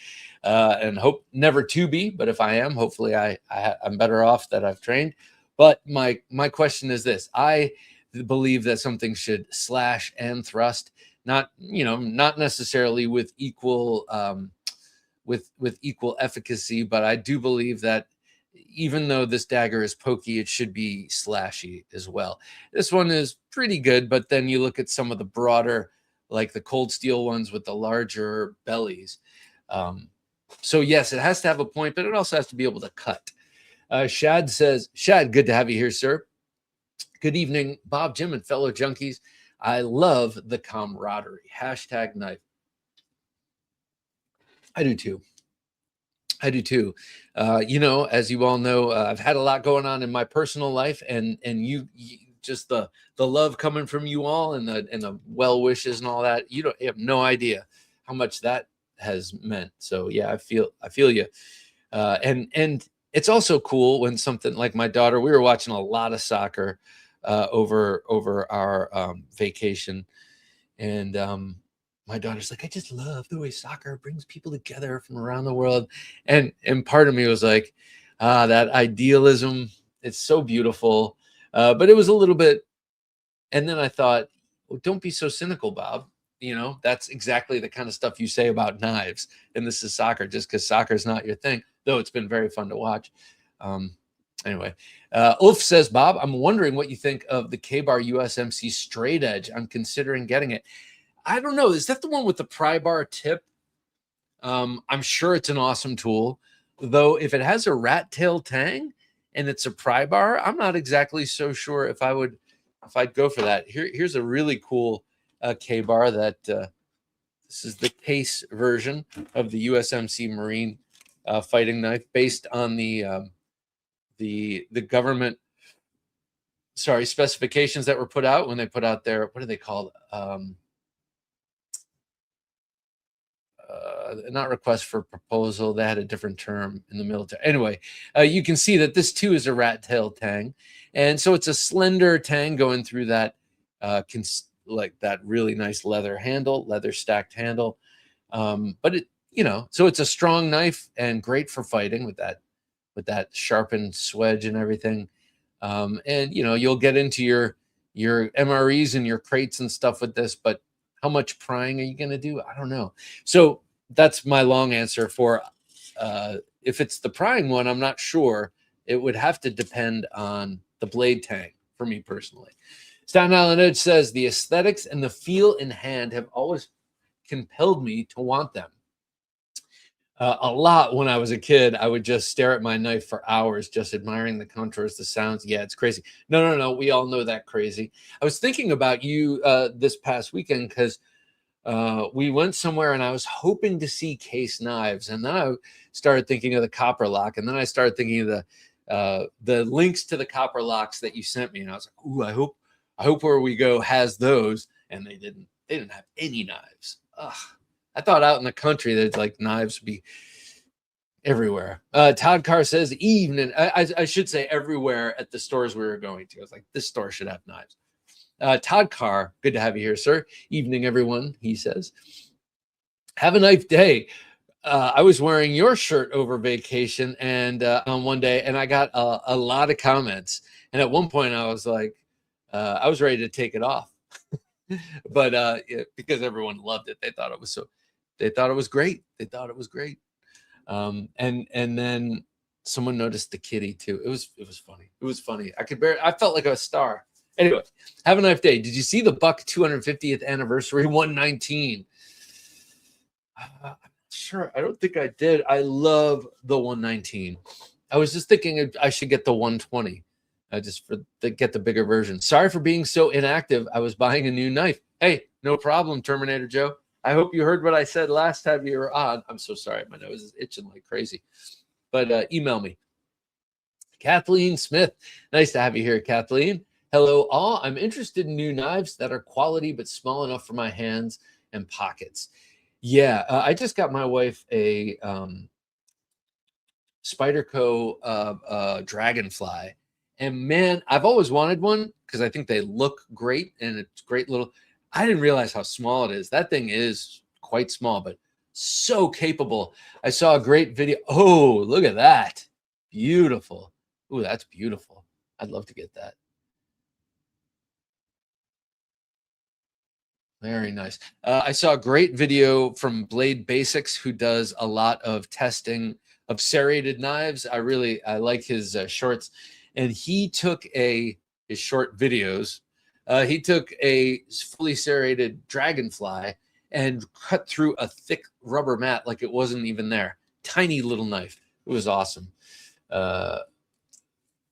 and hope never to be. But if I am, hopefully I'm better off that I've trained. But my question is this: I believe that something should slash and thrust, not necessarily with equal with equal efficacy, but I do believe that even though this dagger is pokey, it should be slashy as well. This one is pretty good, but then you look at some of the broader, like the cold steel ones with the larger bellies. So yes, it has to have a point, but it also has to be able to cut. Shad says, Shad, good to have you here, sir. Good evening, Bob, Jim, and fellow junkies. I love the camaraderie. #knife. I do too. As you all know, I've had a lot going on in my personal life, and you just the love coming from you all and the well wishes and all that. You have no idea how much that has meant. So yeah, I feel you. And it's also cool when something like my daughter. We were watching a lot of soccer over our vacation, and my daughter's like, I just love the way soccer brings people together from around the world. And part of me was like, that idealism, it's so beautiful. But it was a little bit, and then I thought, well, don't be so cynical, Bob. That's exactly the kind of stuff you say about knives. And this is soccer, just because soccer is not your thing, though it's been very fun to watch. Anyway, Ulf says, Bob, I'm wondering what you think of the K-Bar USMC straight edge. I'm considering getting it. I don't know. Is that the one with the pry bar tip? I'm sure it's an awesome tool, though. If it has a rat tail tang and it's a pry bar, I'm not exactly so sure if I'd go for that. Here's a really cool K-bar that this is the case version of the USMC Marine fighting knife, based on the government specifications that were put out when they put out their, what are they called? Not request for proposal. They had a different term in the military. Anyway, you can see that this too is a rat tail tang. And so it's a slender tang going through that, like that really nice leather stacked handle. But so it's a strong knife and great for fighting with that sharpened swedge and everything. And you'll get into your MREs and your crates and stuff with this, but how much prying are you going to do? I don't know. So that's my long answer for if it's the prying one, I'm not sure. It would have to depend on the blade tang for me personally. Staten Island Edge says the aesthetics and the feel in hand have always compelled me to want them. A lot when I was a kid, I would just stare at my knife for hours, just admiring the contours, the sounds. Yeah, it's crazy. No. We all know that crazy. I was thinking about you this past weekend because we went somewhere and I was hoping to see Case Knives. And then I started thinking of the Copper Lock. And then I started thinking of the links to the Copper Locks that you sent me. And I was like, ooh, I hope where we go has those. And they didn't have any knives. Ugh. I thought out in the country that like knives would be everywhere. Todd Carr says evening. I should say everywhere at the stores we were going to. I was like, this store should have knives. Todd Carr, good to have you here, sir. Evening, everyone, he says. Have a nice day. I was wearing your shirt over vacation and on one day, and I got a lot of comments. And at one point I was like, I was ready to take it off. But because everyone loved it. They thought it was so. They thought it was great. They thought it was great. And then someone noticed the kitty too. It was funny. It was funny. I felt like a star. Anyway, have a nice day. Did you see the Buck 250th anniversary 119? I'm sure. I don't think I did. I love the 119. I was just thinking I should get the 120. Just get the bigger version. Sorry for being so inactive. I was buying a new knife. Hey, no problem, Terminator Joe. I hope you heard what I said last time you were on. I'm so sorry. My nose is itching like crazy. But email me. Kathleen Smith. Nice to have you here, Kathleen. Hello, all. I'm interested in new knives that are quality but small enough for my hands and pockets. Yeah, I just got my wife a Spyderco Dragonfly. And man, I've always wanted one because I think they look great and it's great little. I didn't realize how small it is. That thing is quite small, but so capable. I saw a great video. Oh, look at that. Beautiful. Oh, that's beautiful. I'd love to get that. Very nice. I saw a great video from Blade Basics, who does a lot of testing of serrated knives. I like his shorts, and he took his short videos. He took a fully serrated Dragonfly and cut through a thick rubber mat like it wasn't even there. Tiny little knife. It was awesome.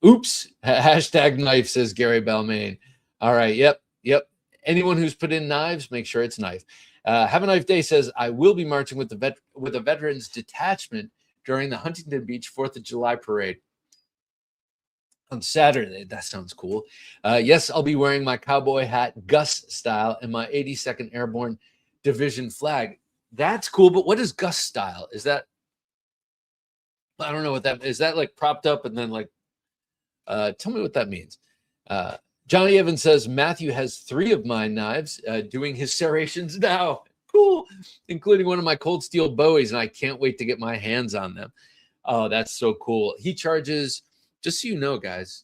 Oops. Hashtag knife, says Gary Balmain. All right. Yep. Anyone who's put in knives, make sure it's knife. Have a Knife Day says, I will be marching with a veterans detachment during the Huntington Beach 4th of July parade on Saturday. That sounds cool. Yes, I'll be wearing my cowboy hat, Gus style, and my 82nd Airborne Division flag. That's cool, but what is Gus style? Is that, I don't know what that is. That like propped up and then like, tell me what that means. Johnny Evans says, Matthew has 3 of my knives doing his serrations now. Cool. Including one of my cold steel Bowies, and I can't wait to get my hands on them. Oh, that's so cool. He charges, just so you know, guys,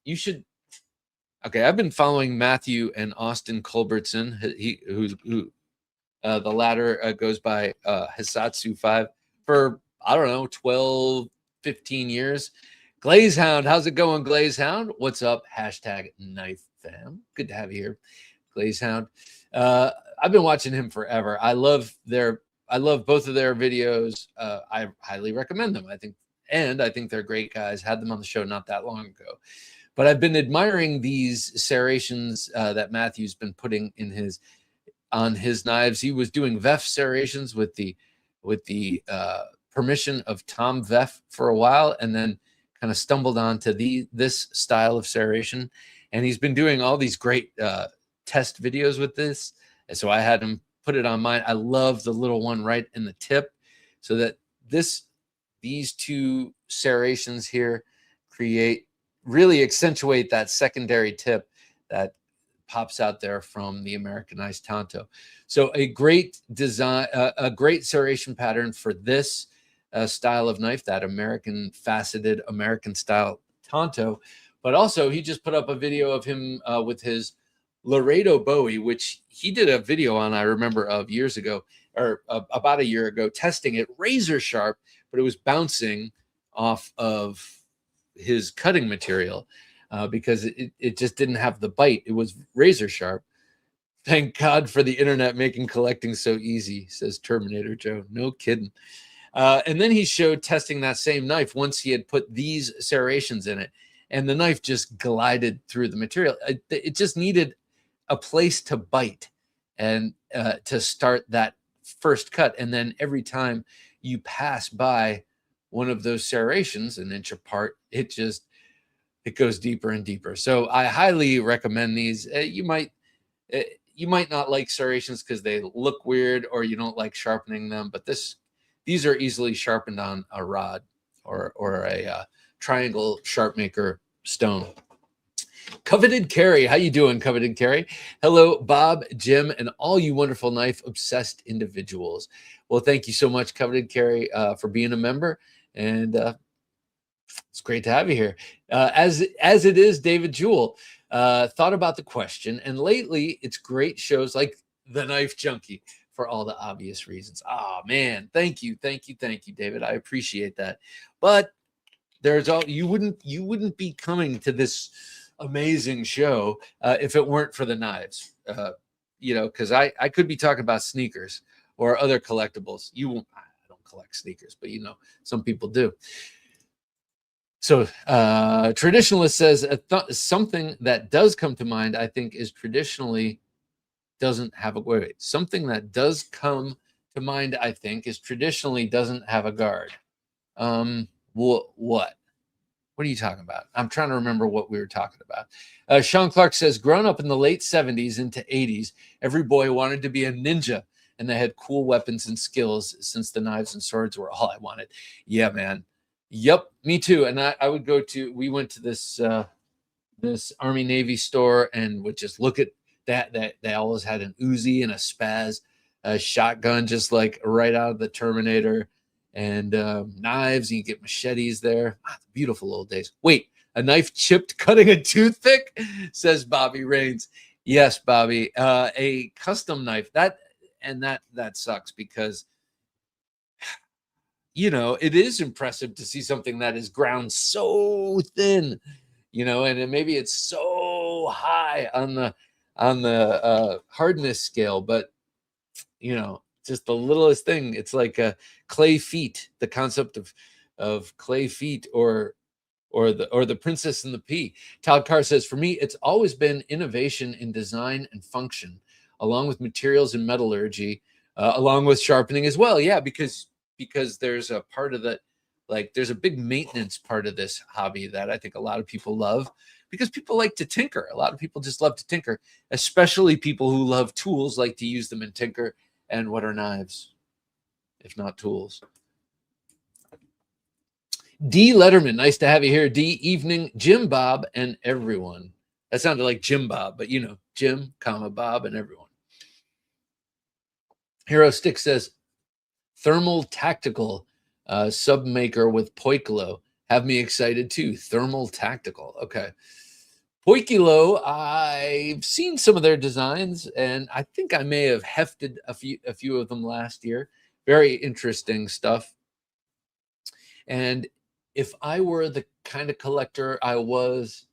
you should. Okay, I've been following Matthew and Austin Culbertson, who the latter goes by Hisatsu 5 for, I don't know, 12, 15 years. Glazehound, how's it going, Glazehound? What's up? Hashtag knife fam. Good to have you here, Glazehound. I've been watching him forever. I love both of their videos. I highly recommend them. I think they're great guys. Had them on the show not that long ago. But I've been admiring these serrations that Matthew's been putting on his knives. He was doing VEF serrations with the permission of Tom VEF for a while, and then kind of stumbled onto this style of serration, and he's been doing all these great test videos with this, and so I had him put it on mine. I love the little one right in the tip, so that these 2 serrations here really accentuate that secondary tip that pops out there from the Americanized Tanto. So a great design, a great serration pattern for this style of knife, that American faceted American style Tanto. But also he just put up a video of him with his Laredo Bowie, which he did a video on, I remember, of years ago, or about a year ago, testing it razor sharp, but it was bouncing off of his cutting material because it just didn't have the bite. It was razor sharp. Thank God for the internet making collecting so easy, says Terminator Joe. No kidding. And then he showed testing that same knife once he had put these serrations in it, and the knife just glided through the material. It just needed a place to bite and to start that first cut. And then every time you pass by one of those serrations an inch apart, it goes deeper and deeper. So I highly recommend these. You might not like serrations because they look weird, or you don't like sharpening them, but these are easily sharpened on a rod or a triangle sharp maker stone. Coveted Carrie, how you doing, Coveted Carrie? Hello, Bob, Jim, and all you wonderful knife-obsessed individuals. Well, thank you so much, Coveted Carrie, for being a member, and it's great to have you here. As it is, David Jewell, thought about the question, and lately it's great shows like The Knife Junkie. for all the obvious reasons. Oh man, thank you, David. I appreciate that. But there's all you wouldn't be coming to this amazing show if it weren't for the knives. Because I could be talking about sneakers or other collectibles. You won't. I don't collect sneakers, but some people do. So traditionalist says something that does come to mind, I think, is traditionally doesn't have a wait. Something that does come to mind, I think, is traditionally doesn't have a guard. What? What are you talking about? I'm trying to remember what we were talking about. Sean Clark says, growing up in the late 70s into 80s, every boy wanted to be a ninja, and they had cool weapons and skills since the knives and swords were all I wanted. Yeah, man. Yep, me too. And we went to this Army Navy store and would just look at that they always had an Uzi and a Spaz, a shotgun, just like right out of the Terminator, and knives. You get machetes there. Beautiful old days. Wait, a knife chipped cutting a toothpick, says Bobby Rains. Yes, Bobby, a custom knife. That sucks because it is impressive to see something that is ground so thin, and maybe it's so high on the hardness scale, but just the littlest thing. It's like clay feet, the concept of clay feet, or the Princess and the Pea. Todd Carr says, for me, it's always been innovation in design and function, along with materials and metallurgy, along with sharpening as well. Yeah, because there's a part of that, like there's a big maintenance part of this hobby that I think a lot of people love, because people like to tinker. A lot of people just love to tinker, especially people who love tools, like to use them and tinker. And what are knives if not tools? D Letterman, nice to have you here. D, evening, Jim, Bob, and everyone. That sounded like Jim Bob, but Jim, Bob, and everyone. Hero Stick says, thermal tactical sub maker with Poikilo. Have me excited too. Thermal tactical. Okay. Poikilo, I've seen some of their designs, and I think I may have hefted a few of them last year. Very interesting stuff. And if I were the kind of collector I was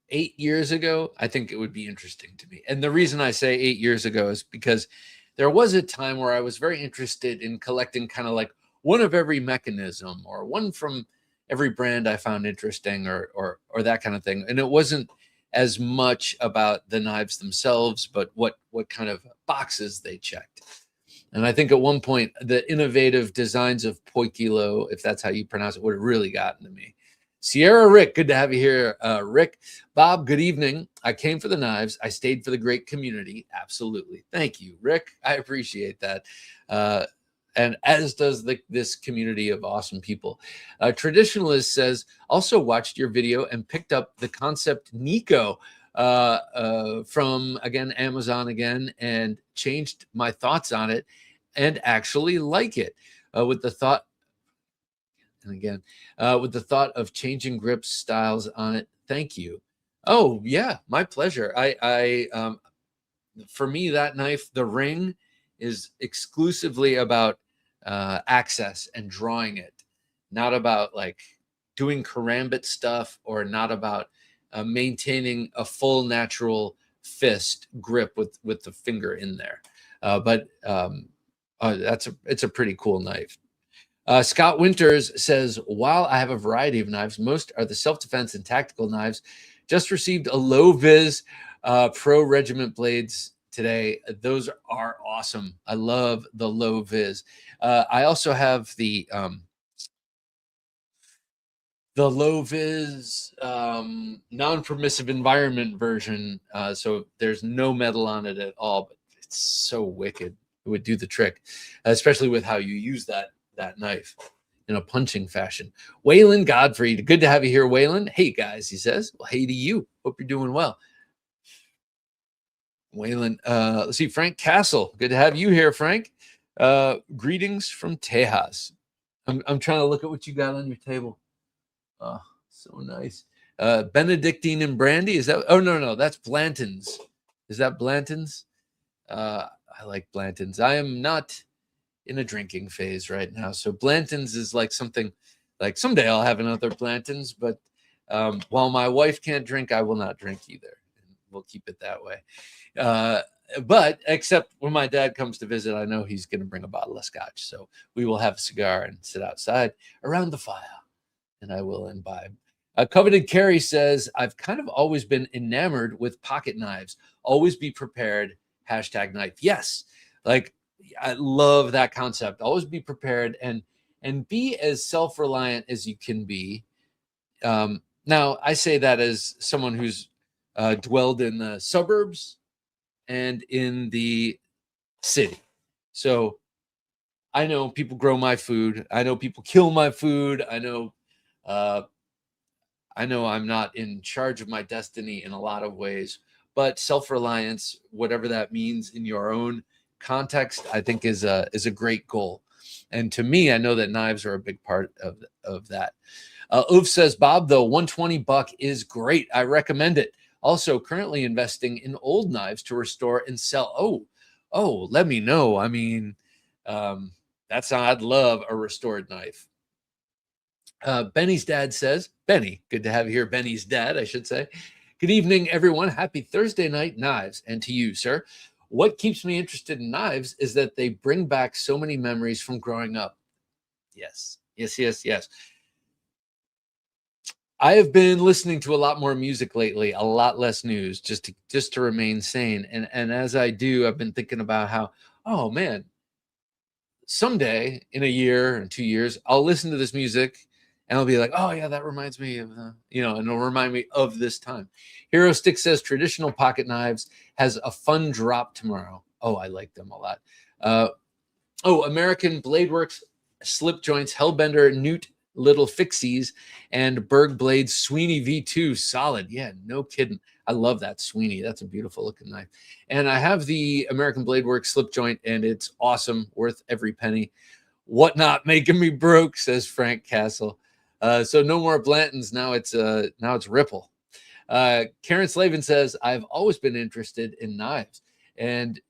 8 years ago, I think it would be interesting to me. And the reason I say 8 years ago is because there was a time where I was very interested in collecting kind of like one of every mechanism, or one from every brand I found interesting, or that kind of thing. And it wasn't as much about the knives themselves, but what kind of boxes they checked. And I think at one point, the innovative designs of Poikilo, if that's how you pronounce it, would have really gotten to me. Sierra Rick, good to have you here, Rick. Bob, good evening. I came for the knives. I stayed for the great community. Absolutely. Thank you, Rick. I appreciate that. And as does this community of awesome people. Traditionalist says, also watched your video and picked up the concept Nico from, again, Amazon again, and changed my thoughts on it and actually like it with the thought of changing grip styles on it. Thank you. Oh yeah, my pleasure. For me, that knife, the ring, is exclusively about access and drawing it, not about like doing karambit stuff, or not about maintaining a full natural fist grip with the finger in there. But it's a pretty cool knife. Scott Winters says, while I have a variety of knives, most are the self-defense and tactical knives. Just received a low vis pro regiment blades today. Those are awesome. I love the low vis. I also have the low vis non-permissive environment version. So there's no metal on it at all, but it's so wicked. It would do the trick, especially with how you use that knife in a punching fashion. Waylon Godfrey, good to have you here, Waylon. Hey guys, he says. Well, hey to you. Hope you're doing well. Waylon, let's see, Frank Castle, good to have you here, Frank. Greetings from Tejas. I'm trying to look at what you got on your table. Oh, so nice. Benedictine and brandy, is that? Oh no, that's Blanton's. Is that Blanton's? I like Blanton's. I am not in a drinking phase right now, so Blanton's is like something like someday I'll have another Blanton's, but while my wife can't drink, I will not drink either. We'll keep it that way. But except when my dad comes to visit, I know he's going to bring a bottle of scotch. So we will have a cigar and sit outside around the fire, and I will imbibe. Coveted Carrie says, I've kind of always been enamored with pocket knives. Always be prepared. #knife. Yes. Like, I love that concept. Always be prepared and be as self-reliant as you can be. Now, I say that as someone who's dwelled in the suburbs and in the city. So I know people grow my food. I know people kill my food. I know I'm not in charge of my destiny in a lot of ways, but self-reliance, whatever that means in your own context, I think is a great goal. And to me, I know that knives are a big part of that. Oof says, Bob, the $120 is great. I recommend it. Also, currently investing in old knives to restore and sell. Oh, let me know. I mean, I'd love a restored knife. Benny's dad says, Benny, good to have you here. Benny's dad, I should say. Good evening, everyone. Happy Thursday night knives. And to you, sir. What keeps me interested in knives is that they bring back so many memories from growing up. Yes. I have been listening to a lot more music lately, a lot less news, just to remain sane. And as I do, I've been thinking about how, oh man, someday in a year and 2 years, I'll listen to this music and I'll be like, oh yeah, that reminds me of, and it'll remind me of this time. Hero Stick says traditional pocket knives has a fun drop tomorrow. Oh, I like them a lot. American Blade Works slip joints, Hellbender, Newt, Little Fixies, and Berg Blades Sweeney V2 solid. Yeah, no kidding. I love that Sweeney. That's a beautiful looking knife. And I have the American Blade Works slip joint, and it's awesome, worth every penny. Whatnot making me broke, says Frank Castle. So no more Blantons. Now it's Ripple. Karen Slavin says, I've always been interested in knives. And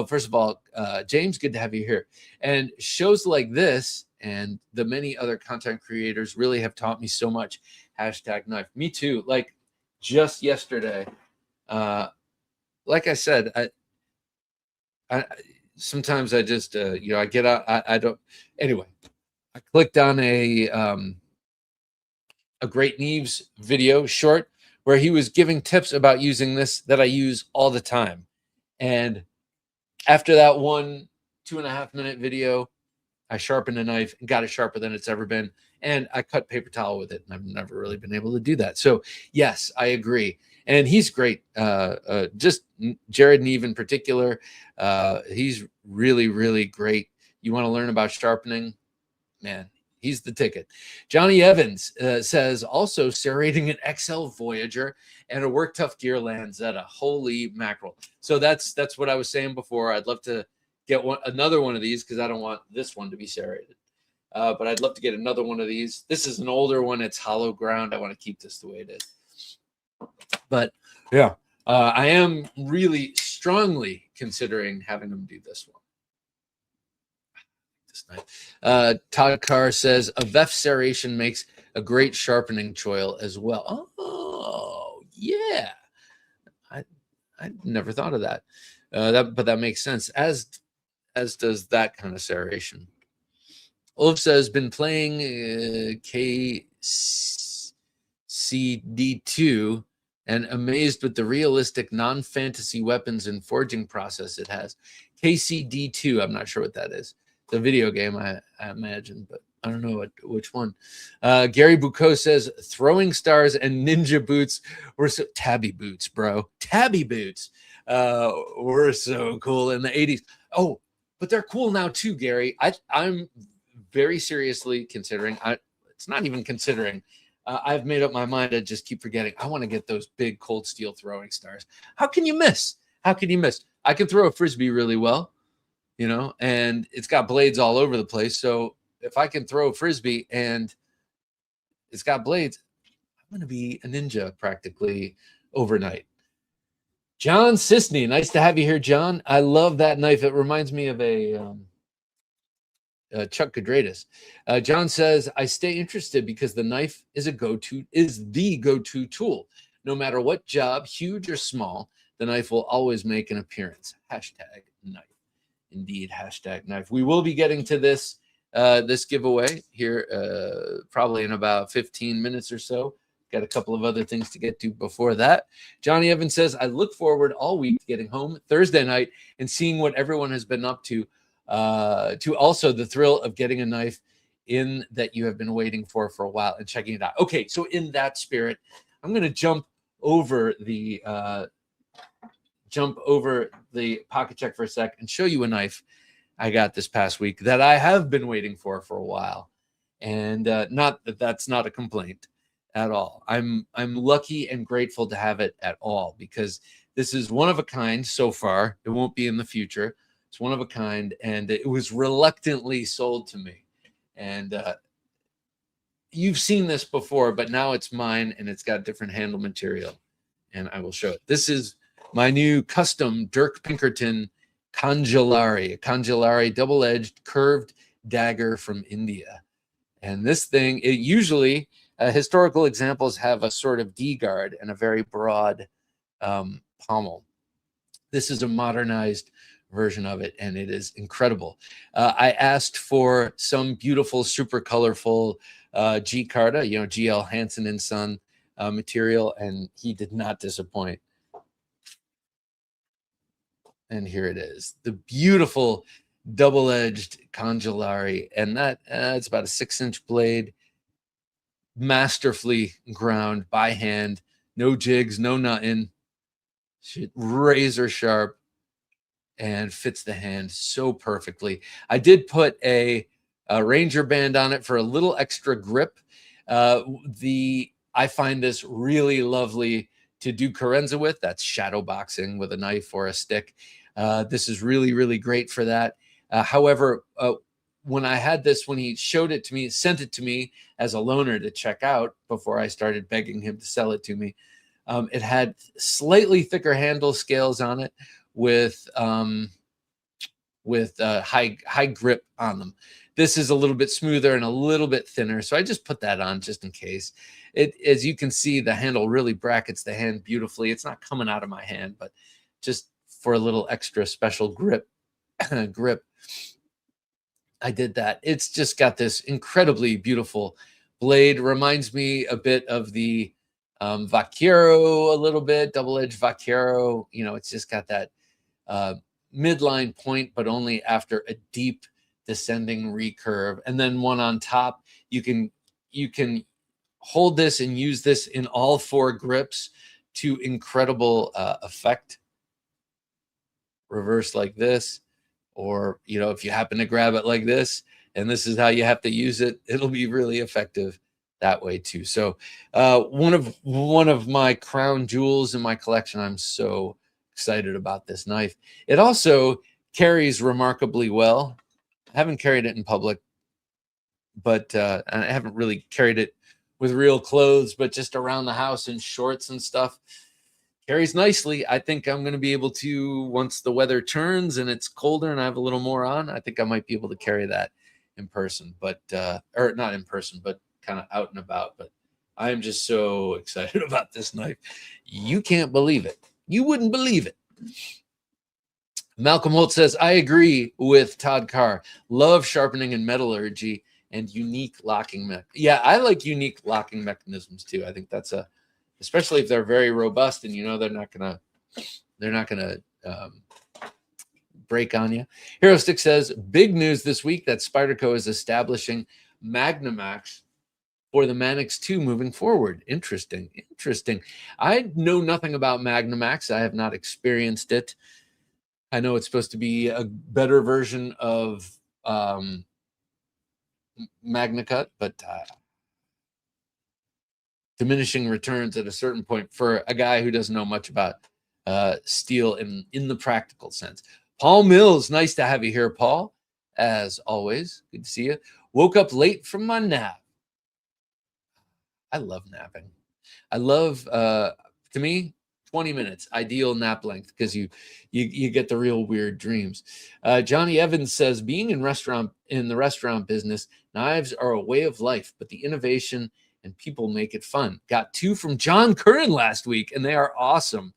first of all, James, good to have you here. And shows like this and the many other content creators really have taught me so much. #knife. Me too. Like just yesterday, like I said, I sometimes I just I get out. I don't. Anyway, I clicked on a Great Neves video short where he was giving tips about using this that I use all the time. And after that 2.5 minute video, I sharpened a knife and got it sharper than it's ever been. And I cut paper towel with it. And I've never really been able to do that. So yes, I agree. And he's great. Just Jared Neve in particular. He's really, really great. You want to learn about sharpening? Man, he's the ticket. Johnny Evans says, also serrating an XL Voyager and a Work Tough Gear Lanzetta. Holy mackerel. So that's what I was saying before. I'd love to get another one of these because I don't want this one to be serrated. But I'd love to get another one of these. This is an older one. It's hollow ground. I want to keep this the way it is. But yeah, I am really strongly considering having them do this one. Todd Carr says a VEF serration makes a great sharpening choil as well. Oh yeah, I never thought of that. But that makes sense, as does that kind of serration. Ulf says been playing KCD2 and amazed with the realistic non-fantasy weapons and forging process it has. KCD2, I'm not sure what that is. The video game, I imagine, but I don't know which one. Gary Bucco says throwing stars and ninja boots were so tabby boots, bro. Tabby boots were so cool in the 80s. Oh, but they're cool now too, Gary. I'm very seriously considering. It's not even considering. I've made up my mind. I just keep forgetting. I want to get those big cold steel throwing stars. How can you miss? How can you miss? I can throw a frisbee really well. And it's got blades all over the place. So if I can throw a frisbee and it's got blades, I'm going to be a ninja practically overnight. John Sisney, nice to have you here, John. I love that knife. It reminds me of a Chuck Quadratus. John says, I stay interested because the knife is the go-to tool. No matter what job, huge or small, the knife will always make an appearance. Hashtag knife. Indeed, hashtag knife. We will be getting to this this giveaway here probably in about 15 minutes or so. Got a couple of other things to get to before that. Johnny Evans says, I look forward all week to getting home Thursday night and seeing what everyone has been up to also the thrill of getting a knife in that you have been waiting for a while and checking it out. Okay, so in that spirit, I'm going to jump over the pocket check for a sec and show you a knife I got this past week that I have been waiting for a while. And not that that's not a complaint at all. I'm lucky and grateful to have it at all, because this is one of a kind so far. It won't be in the future. It's one of a kind, and it was reluctantly sold to me. And you've seen this before, but now it's mine, and it's got different handle material, and I will show it. This is my new custom Dirk Pinkerton Congelari, a Congelari double-edged curved dagger from India. And this thing, it usually, historical examples have a sort of D-guard and a very broad pommel. This is a modernized version of it, and it is incredible. I asked for some beautiful, super colorful G-Carta, G.L. Hansen and Son material, and he did not disappoint. And here it is, the beautiful double-edged Congelari, and that it's about a 6-inch blade, masterfully ground by hand, no jigs, no nothing, razor sharp, and fits the hand so perfectly. I did put a Ranger band on it for a little extra grip. I find this really lovely to do carenza with. That's shadow boxing with a knife or a stick. This is really, really great for that. However, when I had this, when he showed it to me, sent it to me as a loaner to check out before I started begging him to sell it to me, it had slightly thicker handle scales on it with high grip on them. This is a little bit smoother and a little bit thinner, so I just put that on just in case. As you can see, the handle really brackets the hand beautifully. It's not coming out of my hand, but just for a little extra special grip, I did that. It's just got this incredibly beautiful blade. Reminds me a bit of the Vaquero, a little bit, double-edged Vaquero. It's just got that midline point, but only after a deep descending recurve. And then one on top, you can hold this and use this in all 4 grips to incredible effect. Reverse like this, or if you happen to grab it like this, and this is how you have to use it, it'll be really effective that way too. So one of my crown jewels in my collection. I'm so excited about this knife. It also carries remarkably well. I haven't carried it in public, but I haven't really carried it with real clothes, but just around the house in shorts and stuff. Carries nicely. I think I'm going to be able to, once the weather turns and it's colder and I have a little more on, I think I might be able to carry that in person, but or not in person, but kind of out and about. But I am just so excited about this knife. You can't believe it. You wouldn't believe it. Malcolm Holt says, I agree with Todd Carr. Love sharpening and metallurgy and unique locking Yeah, I like unique locking mechanisms too. I think that's especially if they're very robust and they're not gonna break on you. Hero Stick says, big news this week that Spyderco is establishing Magnamax for the Manix 2 moving forward. Interesting. I know nothing about Magnamax. I have not experienced it. I know it's supposed to be a better version of MagnaCut, but diminishing returns at a certain point for a guy who doesn't know much about steel in the practical sense. Paul Mills, nice to have you here, Paul. As always, good to see you. Woke up late from my nap. I love napping. I love, to me, 20 minutes, ideal nap length, because you get the real weird dreams. Johnny Evans says, being in the restaurant business, knives are a way of life, but the innovation and people make it fun. Got 2 from John Curran last week, and they are awesome.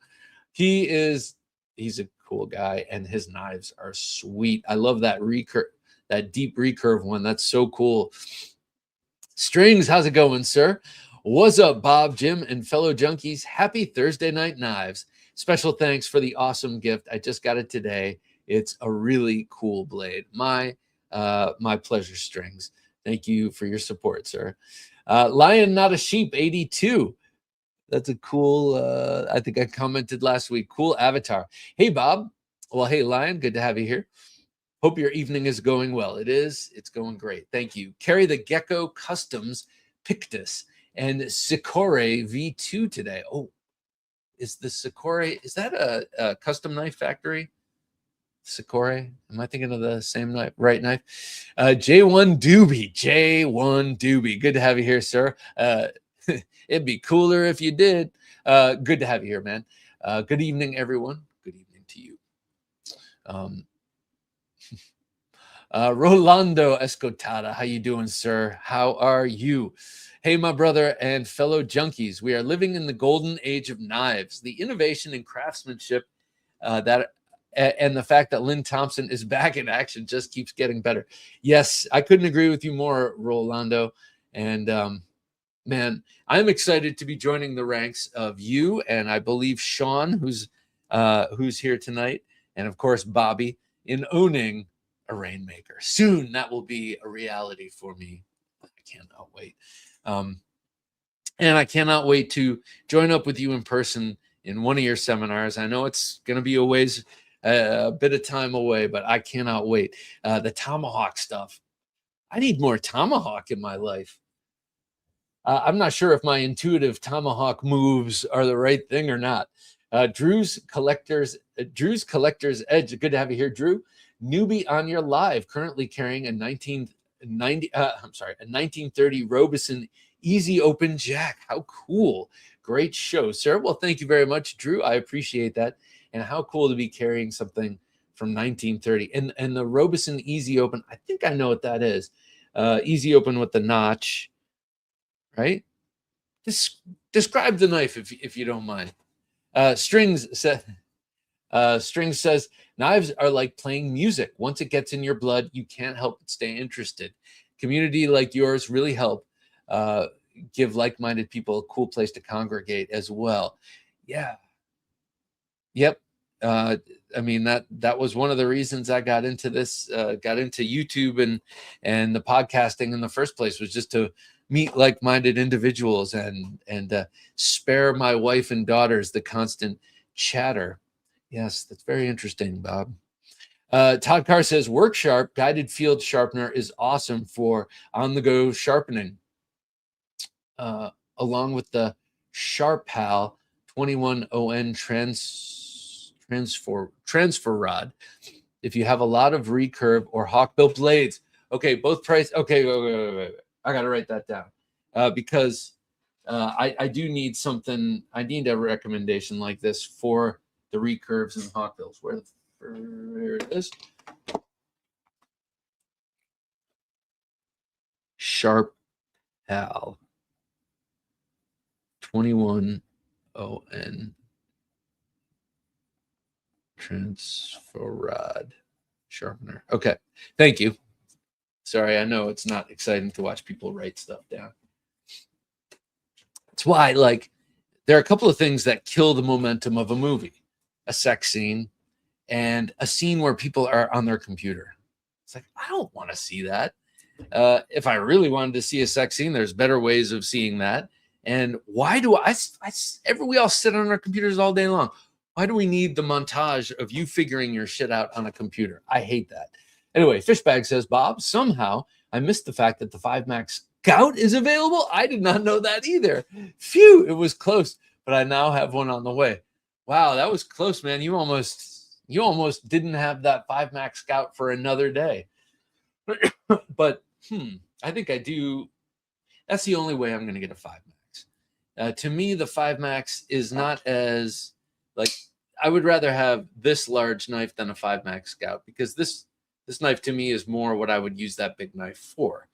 He's a cool guy, and his knives are sweet. I love that deep recurve one. That's so cool. Strings, how's it going, sir? What's up, Bob, Jim, and fellow junkies? Happy Thursday Night Knives. Special thanks for the awesome gift. I just got it today. It's a really cool blade. My pleasure, Strings. Thank you for your support, sir. Lion Not a Sheep 82. That's a cool, I think I commented last week. Cool avatar. Hey, Bob. Well, hey, Lion. Good to have you here. Hope your evening is going well. It is. It's going great. Thank you. Carry the Gecko Customs Pictus and Sikore V2 today. Oh, is the Sikore, is that a custom knife factory? Sikore? Am I thinking of the same knife, right knife? J1 Doobie. Good to have you here, sir. It'd be cooler if you did. Good to have you here, man. Good evening, everyone. Good evening to you. Rolando Escotada, how you doing, sir? How are you? Hey, my brother and fellow junkies, we are living in the golden age of knives. The innovation and craftsmanship and the fact that Lynn Thompson is back in action just keeps getting better. Yes, I couldn't agree with you more, Rolando. And man, I'm excited to be joining the ranks of you, and I believe Sean, who's here tonight, and of course Bobby, in owning a Rainmaker. Soon that will be a reality for me. I cannot wait. And I cannot wait to join up with you in person in one of your seminars. I know it's going to be a bit of time away, but I cannot wait. The tomahawk stuff. I need more tomahawk in my life. I'm not sure if my intuitive tomahawk moves are the right thing or not. Drew's Collector's Edge. Good to have you here, Drew. Newbie on your live, currently carrying a 1930 Robeson Easy Open Jack. How cool. Great show, sir. Well, thank you very much, Drew. I appreciate that. And how cool to be carrying something from 1930. And the Robeson Easy Open, I think I know what that is. Easy Open with the notch, right? Describe the knife if you don't mind. Strings says, knives are like playing music. Once it gets in your blood, you can't help but stay interested. Community like yours really help give like-minded people a cool place to congregate as well. Yeah. Yep. I mean, that was one of the reasons I got into this, got into YouTube and the podcasting in the first place, was just to meet like-minded individuals and spare my wife and daughters the constant chatter. Yes, that's very interesting, Bob. Todd Carr says, Work Sharp guided field sharpener is awesome for on-the-go sharpening. Along with the Sharp Pal 21ON transfer rod. If you have a lot of recurve or hawkbill blades. Okay, both price. Okay, wait. I got to write that down because I do need something. I need a recommendation like this for the recurves and hawkbills. Where it is. Sharp Pal 21ON transfer rod sharpener. Okay, thank you. Sorry, I know it's not exciting to watch people write stuff down. That's why, like, there are a couple of things that kill the momentum of a movie: a sex scene and a scene where people are on their computer. It's like, I don't want to see that. If I really wanted to see a sex scene, there's better ways of seeing that. And why do we all sit on our computers all day long? Why do we need the montage of you figuring your shit out on a computer? I hate that. Anyway, Fishbag says, Bob, somehow I missed the fact that the 5 Max Scout is available. I did not know that either. Phew, it was close, but I now have one on the way. Wow, that was close, man. You almost didn't have that 5 Max Scout for another day. But I think I do. That's the only way I'm going to get a 5 Max. To me, the 5 Max is not as Like, I would rather have this large knife than a 5 Max Scout, because this knife to me is more what I would use that big knife for.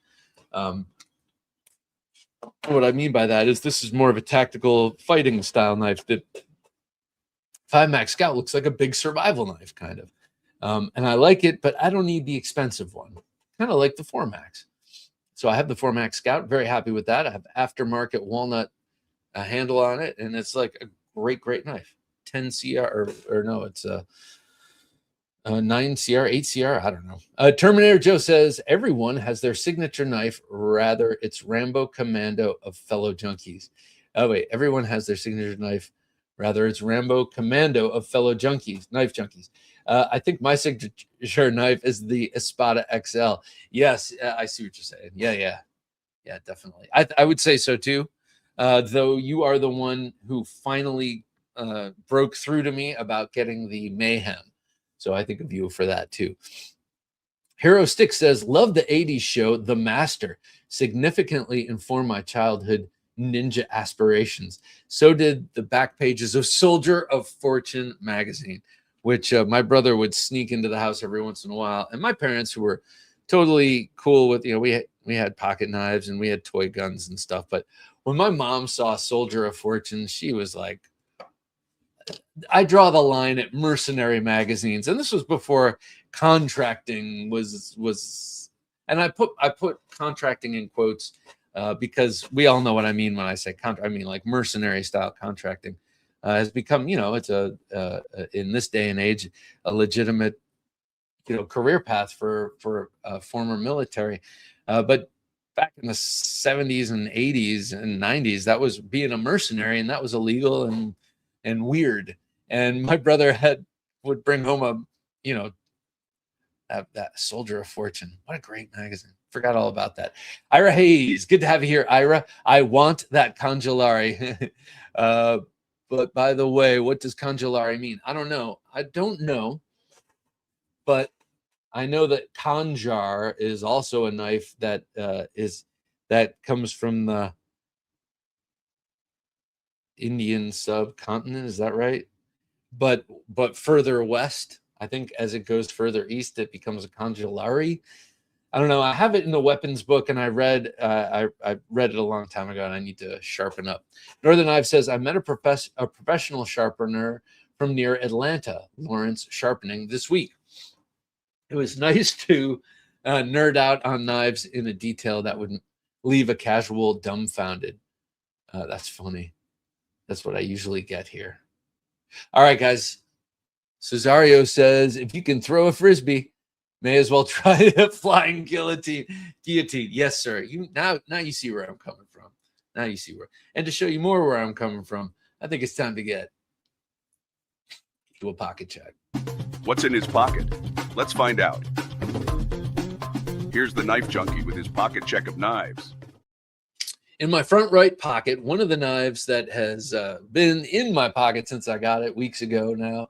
What I mean by that is this is more of a tactical fighting style knife. That 5 Max Scout looks like a big survival knife, kind of. And I like it, but I don't need the expensive one. Kind of like the 4 Max. So I have the 4 Max Scout. Very happy with that. I have aftermarket walnut handle on it, and it's like a great knife. 10 CR, or no, it's a 9 CR, 8 CR. I don't know. Terminator Joe says everyone has their signature knife. Rather, it's Rambo Commando of fellow junkies. Oh wait, everyone has their signature knife. Rather, it's Rambo Commando of fellow junkies, knife junkies. I think my signature knife is the Espada XL. Yes, I see what you're saying. Yeah, definitely. I would say so too. Though you are the one who finally broke through to me about getting the Mayhem. So I think of you for that too. Hero Stick says, love the 80s show, The Master. Significantly informed my childhood ninja aspirations. So did the back pages of Soldier of Fortune magazine, which my brother would sneak into the house every once in a while. And my parents, who were totally cool with, we had pocket knives and we had toy guns and stuff. But when my mom saw Soldier of Fortune, she was like, I draw the line at mercenary magazines. And this was before contracting was, and I put contracting in quotes because we all know what I mean when I say I mean like mercenary style contracting has become, it's in this day and age, a legitimate, career path for former military. But back in the 70s and 80s and 90s, that was being a mercenary, and that was illegal and weird. And my brother would bring home that Soldier of Fortune. What a great magazine. Forgot all about that. Ira Hayes, good to have you here, Ira. I want that Congelari. But by the way, what does Congelari mean? I don't know. But I know that Conjar is also a knife that comes from the Indian subcontinent. Is that right? But further west, I think as it goes further east, it becomes a Congelari. I don't know. I have it in the weapons book, and I read it a long time ago, and I need to sharpen up. Northern Knife says, I met a professional sharpener from near Atlanta, Lawrence Sharpening, this week. It was nice to nerd out on knives in a detail that would leave a casual dumbfounded. That's funny. That's what I usually get here. All right, guys. Cesario says, if you can throw a Frisbee, may as well try a flying guillotine. Yes, sir. Now you see where I'm coming from. Now you see where. And to show you more where I'm coming from, I think it's time to get to a pocket check. What's in his pocket? Let's find out. Here's the Knife Junkie with his pocket check of knives. In my front right pocket, one of the knives that has been in my pocket since I got it weeks ago now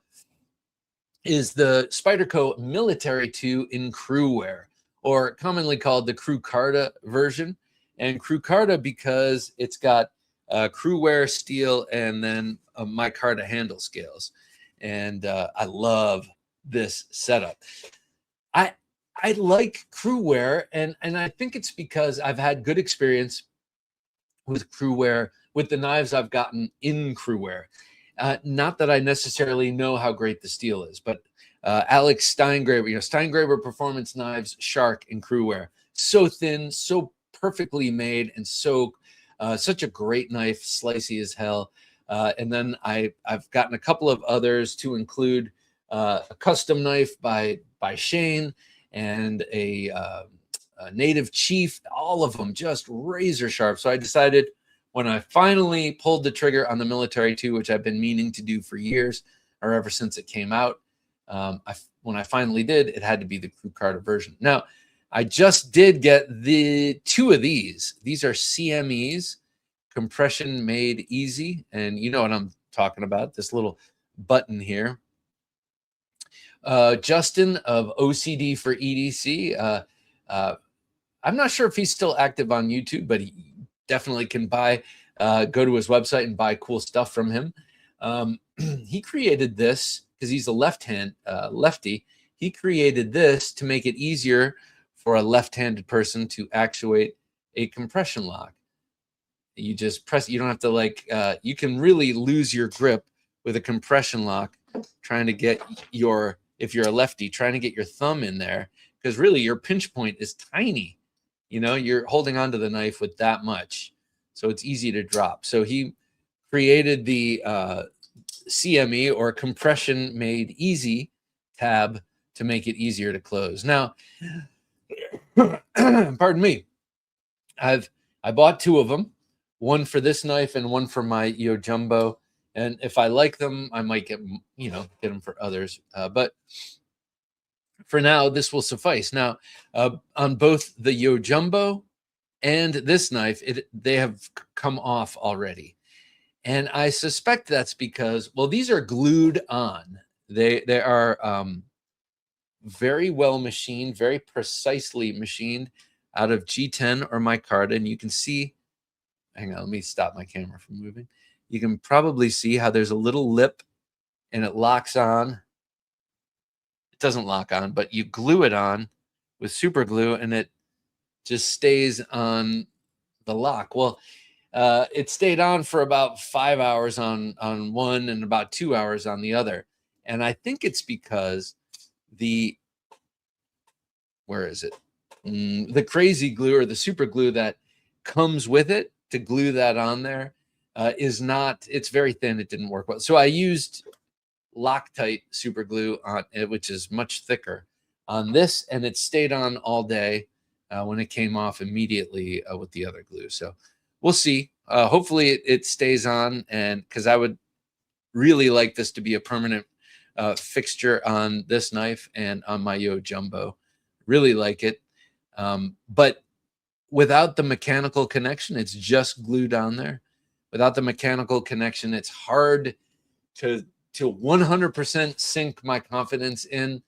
is the Spyderco Military 2 in Crewwear, or commonly called the Crewcarta version. And Crewcarta because it's got Crewwear steel and then micarta handle scales. And I love this setup. I like Crewwear, and I think it's because I've had good experience with Crewwear, with the knives I've gotten in Crewwear. Not that I necessarily know how great the steel is, but Alex Steingraber, Steingraber Performance Knives Shark in Crewwear. So thin, so perfectly made, and such a great knife, slicey as hell. And then I've gotten a couple of others, to include a custom knife by Shane and a Native Chief, all of them just razor sharp. So I decided, when I finally pulled the trigger on the Military 2, which I've been meaning to do for years, or ever since it came out, when I finally did, it had to be the Crewcarta version. Now, I just did get the 2 of these. These are CMEs, compression made easy, and you know what I'm talking about, this little button here. Justin of OCD for EDC, I'm not sure if he's still active on YouTube, but he definitely can go to his website and buy cool stuff from him. He created this because he's a lefty. He created this to make it easier for a left-handed person to actuate a compression lock. You just press, you don't have to like, you can really lose your grip with a compression lock trying to get your, if you're a lefty, trying to get your thumb in there, because really your pinch point is tiny. You know, you're holding onto the knife with that much. So it's easy to drop. So he created the CME, or compression made easy tab, to make it easier to close. Now, pardon me, I bought two of them, one for this knife and one for my Jumbo. And if I like them, I might get them for others. But for now, this will suffice. Now, on both the Jumbo and this knife, they have come off already. And I suspect that's because, well, these are glued on. They are very well machined, very precisely machined out of G10 or micarta. And you can see, hang on, let me stop my camera from moving. You can probably see how there's a little lip and it locks on. It doesn't lock on, but you glue it on with super glue and it just stays on the lock. Well, it stayed on for about 5 hours on one and about 2 hours on the other. And I think it's because the crazy glue, or the super glue that comes with it to glue that on there, is not, it's very thin. It didn't work well. So I used Loctite super glue on it, which is much thicker on this, and it stayed on all day when it came off immediately with the other glue. So we'll see. Hopefully it stays on, and because I would really like this to be a permanent fixture on this knife and on my Jumbo. Really like it. But without the mechanical connection, it's just glued on there. Without the mechanical connection, it's hard to 100% sink my confidence in.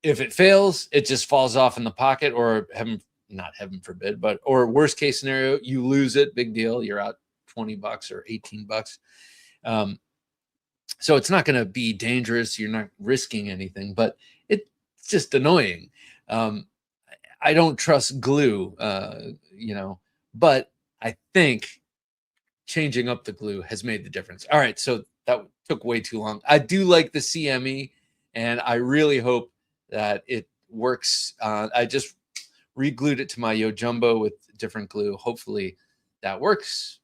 If it fails, it just falls off in the pocket, or not heaven forbid, but, or worst case scenario, you lose it. Big deal. You're out $20 or $18. So it's not going to be dangerous. You're not risking anything, but it's just annoying. I don't trust glue, but I think changing up the glue has made the difference. All right. So that took way too long. I do like the CME, and I really hope that it works. I just re-glued it to my Jumbo with different glue. Hopefully that works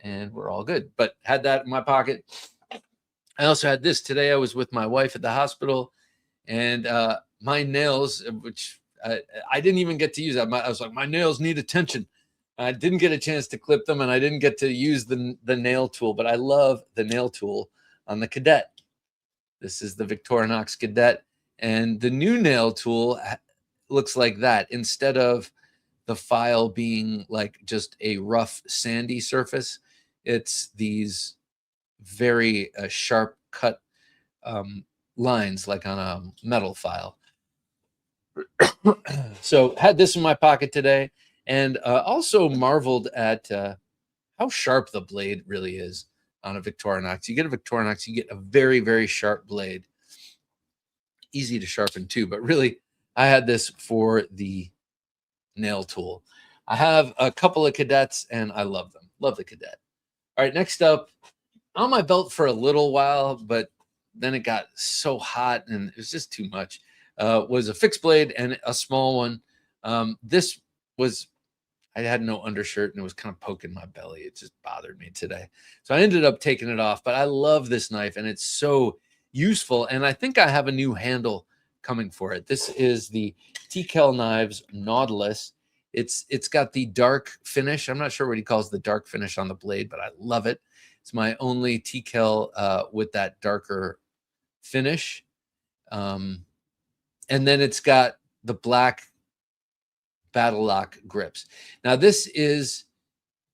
and we're all good. But had that in my pocket. I also had this today. I was with my wife at the hospital, and my nails, which I didn't even get to use. I was like, my nails need attention. I didn't get a chance to clip them, and I didn't get to use the nail tool, but I love the nail tool on the Cadet. This is the Victorinox Cadet, and the new nail tool looks like that. Instead of the file being like just a rough sandy surface, it's these very sharp cut lines like on a metal file. So had this in my pocket today, and also marveled at how sharp the blade really is on a Victorinox. You get a Victorinox, you get a very, very sharp blade. Easy to sharpen too, but really I had this for the nail tool. I have a couple of Cadets and I love them. Love the Cadet. All right, next up, on my belt for a little while, but then it got so hot and it was just too much, was a fixed blade and a small one. This was, I had no undershirt and it was kind of poking my belly. It just bothered me today. So I ended up taking it off, but I love this knife and it's so useful. And I think I have a new handle coming for it. This is the TKL Knives Nautilus. It's got the dark finish. I'm not sure what he calls the dark finish on the blade, but I love it. It's my only TKL with that darker finish. And then it's got the black battle lock grips. Now this is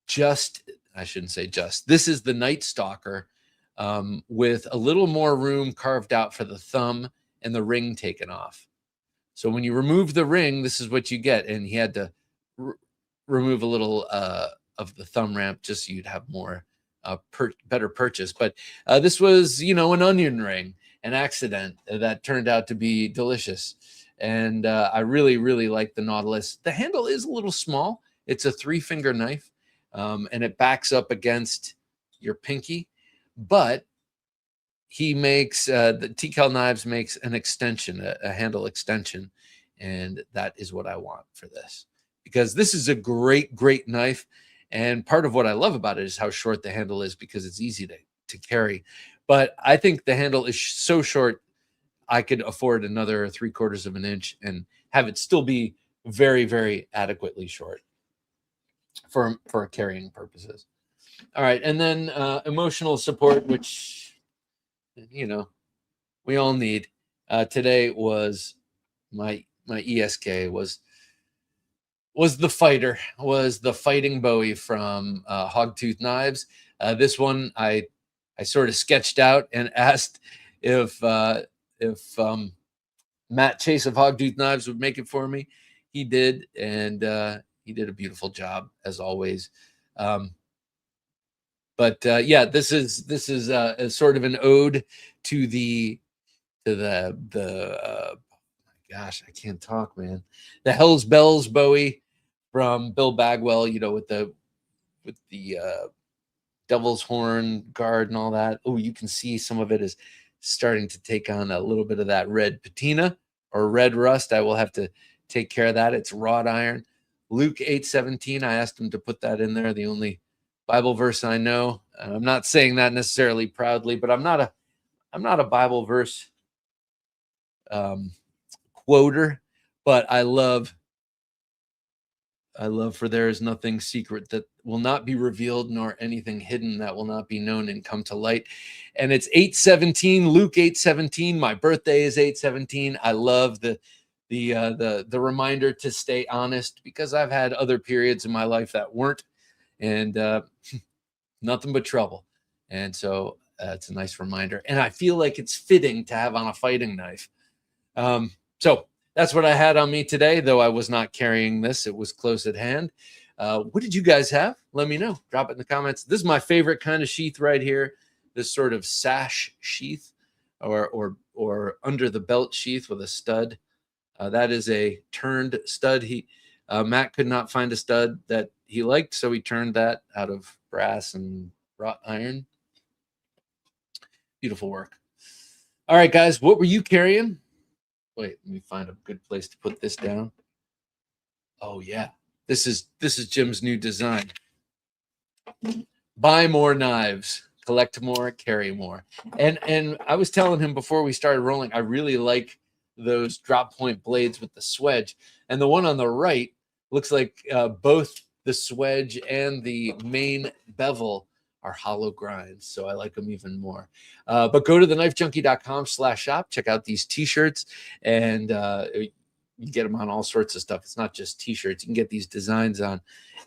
just, I shouldn't say just, this is the Night Stalker with a little more room carved out for the thumb and the ring taken off. So when you remove the ring, this is what you get. And he had to remove a little of the thumb ramp just so you'd have more better purchase. But this was, you know, an onion ring, an accident that turned out to be delicious. And I really, really like the Nautilus. The handle is a little small. It's a 3-finger knife, and it backs up against your pinky. But he makes, the TKL Knives makes an extension, a handle extension. And that is what I want for this, because this is a great, great knife. And part of what I love about it is how short the handle is, because it's easy to carry. But I think the handle is so short, I could afford another 3/4 of an inch and have it still be very, very adequately short for carrying purposes. All right. And then emotional support, which, you know, we all need. Today was my ESK was the fighter, was the fighting Bowie from Hogtooth Knives. This one I sort of sketched out and asked if Matt Chase of Hogtooth Knives would make it for me. He did, and he did a beautiful job as always. Yeah, this is a sort of an ode to the gosh, I can't talk, man. The Hell's Bells Bowie from Bill Bagwell, you know, with the devil's horn guard and all that. Oh, you can see some of it is starting to take on a little bit of that red patina or red rust. I will have to take care of that. It's wrought iron. Luke 8:17. I asked him to put that in there. The only Bible verse I know. I'm not saying that necessarily proudly, but I'm not a Bible verse quoter, but I love for there is nothing secret that will not be revealed, nor anything hidden that will not be known and come to light. And it's 8:17, Luke 8:17. My birthday is 8:17. I love the reminder to stay honest, because I've had other periods in my life that weren't, and nothing but trouble. And so it's a nice reminder. And I feel like it's fitting to have on a fighting knife. So that's what I had on me today, though I was not carrying this. It was close at hand. What did you guys have? Let me know. Drop it in the comments. This is my favorite kind of sheath right here. This sort of sash sheath, or under the belt sheath with a stud. That is a turned stud. Matt could not find a stud that he liked, so he turned that out of brass and wrought iron. Beautiful work. All right, guys, what were you carrying? Wait, let me find a good place to put this down. Oh yeah, this is Jim's new design. Buy more knives, collect more, carry more. And I was telling him before we started rolling, I really like those drop point blades with the swedge. And the one on the right looks like both the swedge and the main bevel are hollow grinds, so I like them even more. But go to TheKnifeJunkie.com/shop. Check out these t-shirts, and you get them on all sorts of stuff. It's not just t-shirts. You can get these designs on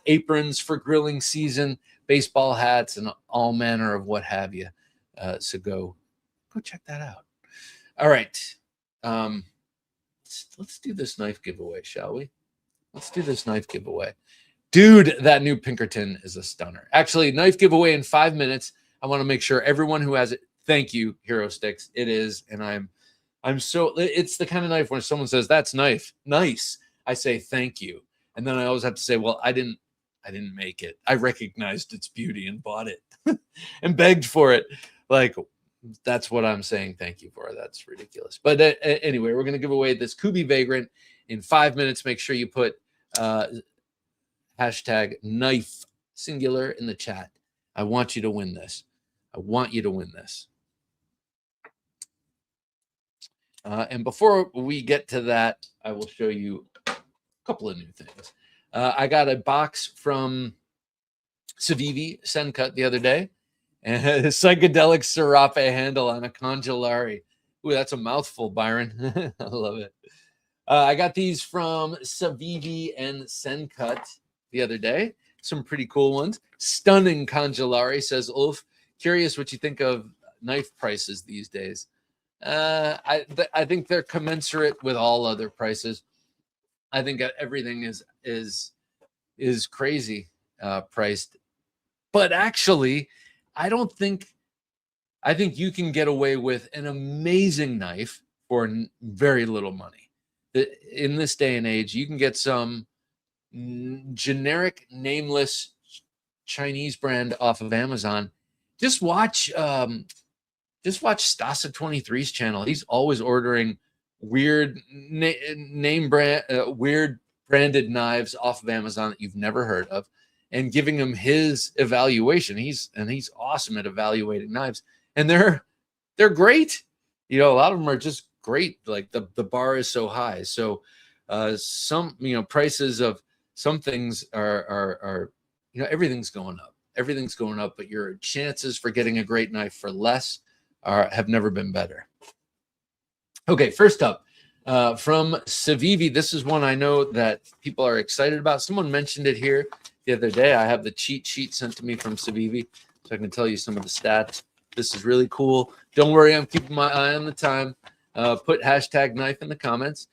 aprons for grilling season, baseball hats, and all manner of what have you. So go check that out. All right. Let's do this knife giveaway, shall we? Let's do this knife giveaway. Dude, that new Pinkerton is a stunner. Actually, knife giveaway in 5 minutes. I want to make sure everyone who has it, thank you, Hero Sticks. It is, and I'm so, it's the kind of knife when someone says, that's nice, I say thank you. And then I always have to say, well, I didn't make it. I recognized its beauty and bought it and begged for it. Like, that's what I'm saying thank you for. That's ridiculous. But anyway, we're going to give away this Kubi Vagrant in 5 minutes. Make sure you put hashtag knife singular in the chat. I want you to win this. I want you to win this. And before we get to that, I will show you a couple of new things. I got a box from Civivi Sencut the other day, and a psychedelic serape handle on a Congelari. Ooh, that's a mouthful, Byron. I love it. I got these from Civivi and Sencut the other day. Some pretty cool ones. Stunning Congelari, says Ulf. Curious what you think of knife prices these days. I think they're commensurate with all other prices. I think everything is crazy priced. But actually, I think you can get away with an amazing knife for very little money. In this day and age, you can get some generic, nameless Chinese brand off of Amazon. Just watch Stasa 23's channel. He's always ordering weird weird branded knives off of Amazon that you've never heard of, and giving him his evaluation. He's awesome at evaluating knives, and they're great. You know, a lot of them are just great. Like the bar is so high. So some, you know, prices of some things are you know, everything's going up. Everything's going up, but your chances for getting a great knife for less have never been better. Okay, first up, from Civivi. This is one I know that people are excited about. Someone mentioned it here the other day. I have the cheat sheet sent to me from Civivi, so I can tell you some of the stats. This is really cool. Don't worry, I'm keeping my eye on the time. Put #knife in the comments.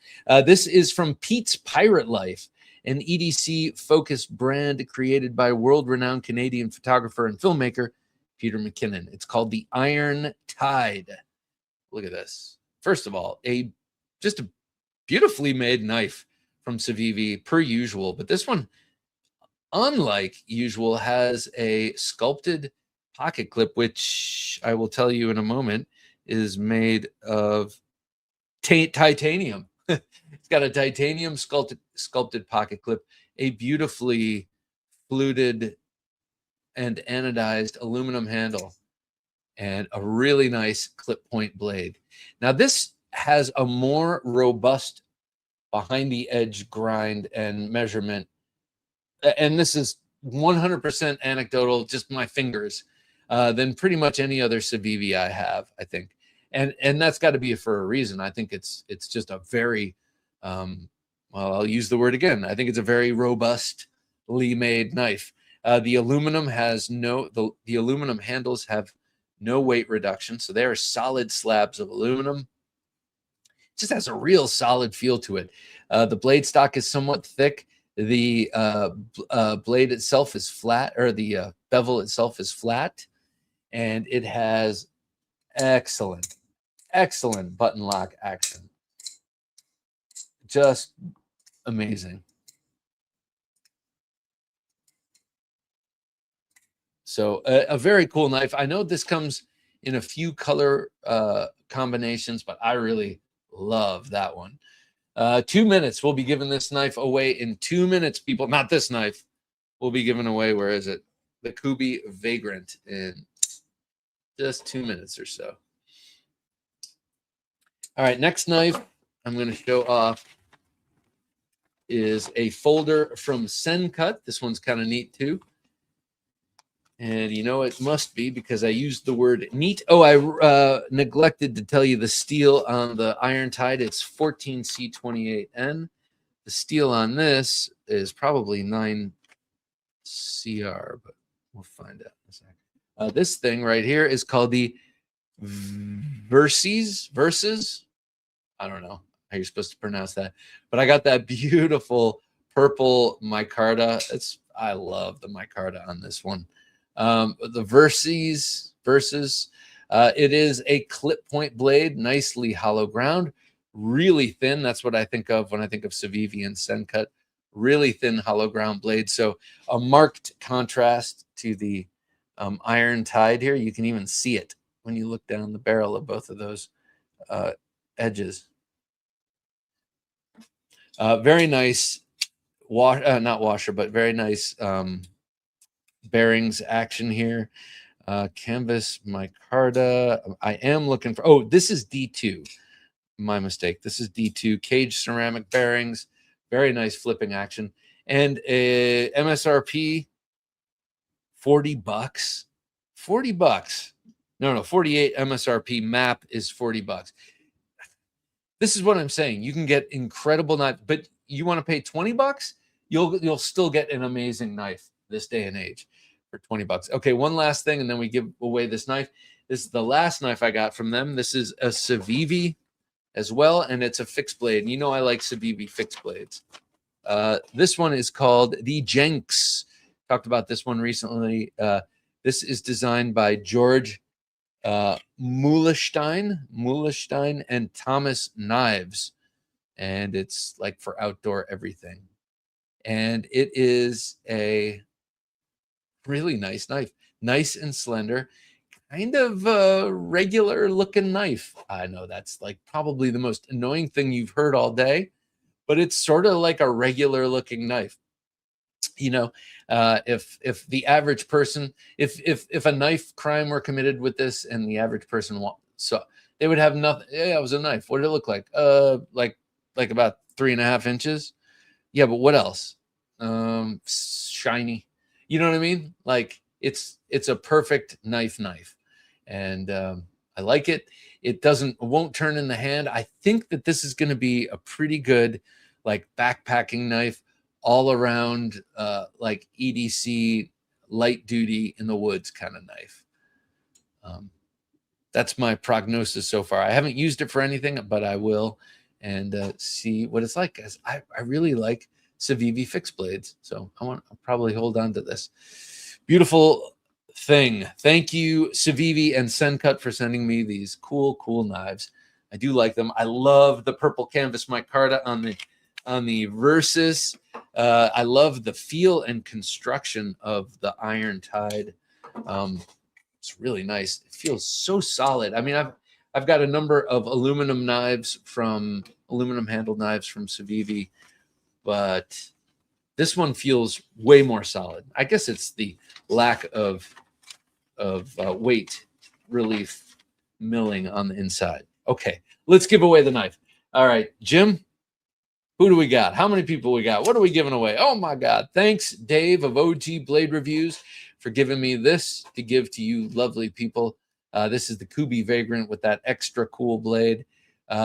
This is from Pete's Pirate Life, an EDC-focused brand created by world-renowned Canadian photographer and filmmaker Peter McKinnon. It's called the Iron Tide. Look at this. First of all, just a beautifully made knife from Civivi, per usual. But this one, unlike usual, has a sculpted pocket clip, which I will tell you in a moment is made of titanium. It's got a titanium sculpted pocket clip, a beautifully fluted and anodized aluminum handle, and a really nice clip point blade. Now, this has a more robust behind the edge grind and measurement. And this is 100% anecdotal, just my fingers, than pretty much any other Civivi I have, I think. And that's got to be for a reason. I think it's just a very, well, I'll use the word again. I think it's a very robustly made knife. The aluminum has the aluminum handles have no weight reduction, so they are solid slabs of aluminum. It just has a real solid feel to it. The blade stock is somewhat thick. The blade itself is flat, or the bevel itself is flat, and it has excellent button lock action. Just amazing. So a very cool knife. I know this comes in a few color combinations, but I really love that one. 2 minutes. We'll be giving this knife away in 2 minutes, people. Not this knife. We'll be giving away, where is it? The Kubi Vagrant in just 2 minutes or so. All right, next knife I'm going to show off is a folder from Sencut. This one's kind of neat too. And you know it must be because I used the word neat. Oh, I neglected to tell you the steel on the Iron Tide. It's 14C28N. The steel on this is probably 9CR, but we'll find out in a second. This thing right here is called the Versus. I don't know how you're supposed to pronounce that, but I got that beautiful purple micarta. I love the micarta on this one. The Versus, it is a clip point blade, nicely hollow ground, really thin. That's what I think of when I think of Civivi and Sencut. Really thin hollow ground blade. So a marked contrast to the Iron Tide here. You can even see it when you look down the barrel of both of those edges. Very nice not washer, but very nice bearings action here. Canvas micarta. I am looking for, oh, this is D2. My mistake. This is D2 cage ceramic bearings. Very nice flipping action. And a MSRP $40. $40. No, 48 MSRP. Map is $40. This is what I'm saying. You can get incredible knife, but you want to pay $20? You'll still get an amazing knife this day and age for $20. Okay, one last thing, and then we give away this knife. This is the last knife I got from them. This is a Civivi as well, and it's a fixed blade. And you know I like Civivi fixed blades. This one is called the Junkie. Talked about this one recently. This is designed by George Mulestein and Thomas Knives, and it's like for outdoor everything. And it is a really nice knife, nice and slender, kind of a regular looking knife. I know that's like probably the most annoying thing you've heard all day, but it's sort of like a regular looking knife. You know, if the average person, if a knife crime were committed with this, and the average person so they would have nothing. Yeah, it was a knife. What did it look like? Like about 3.5 inches. Yeah, but what else? Shiny. You know what I mean? Like it's a perfect knife, and I like it. It won't turn in the hand. I think that this is going to be a pretty good like backpacking knife, all around like EDC, light duty in the woods kind of knife. That's my prognosis so far. I haven't used it for anything, but I will, and see what it's like. As I really like Civivi fixed blades, so I'll probably hold on to this beautiful thing. Thank you, Civivi and Sencut, for sending me these cool knives. I do like them. I love the purple canvas micarta on the Versus. I love the feel and construction of the Iron Tide. It's really nice. It feels so solid. I mean, I've got a number of aluminum handled knives from Civivi, but this one feels way more solid. I guess it's the lack of weight relief milling on the inside. Okay, let's give away the knife. All right, Jim, who do we got? How many people we got? What are we giving away? Oh my God. Thanks, Dave of OG Blade Reviews, for giving me this to give to you lovely people. This is the Kubi Vagrant with that extra cool blade.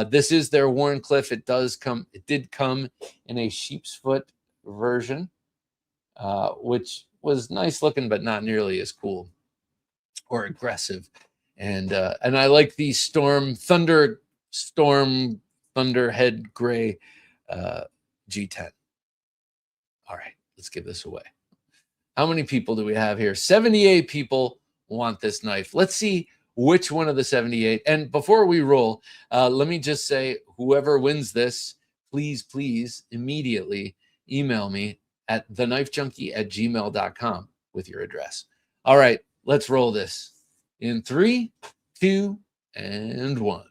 This is their Warncliffe. It did come in a sheep's foot version, which was nice looking, but not nearly as cool or aggressive. And I like the Thunderhead Gray G10. All right, let's give this away. How many people do we have here? 78 people want this knife. Let's see which one of the 78. And before we roll, let me just say, whoever wins this, please immediately email me at TheKnifeJunkie@gmail.com with your address. All right, let's roll this in 3, 2, and 1.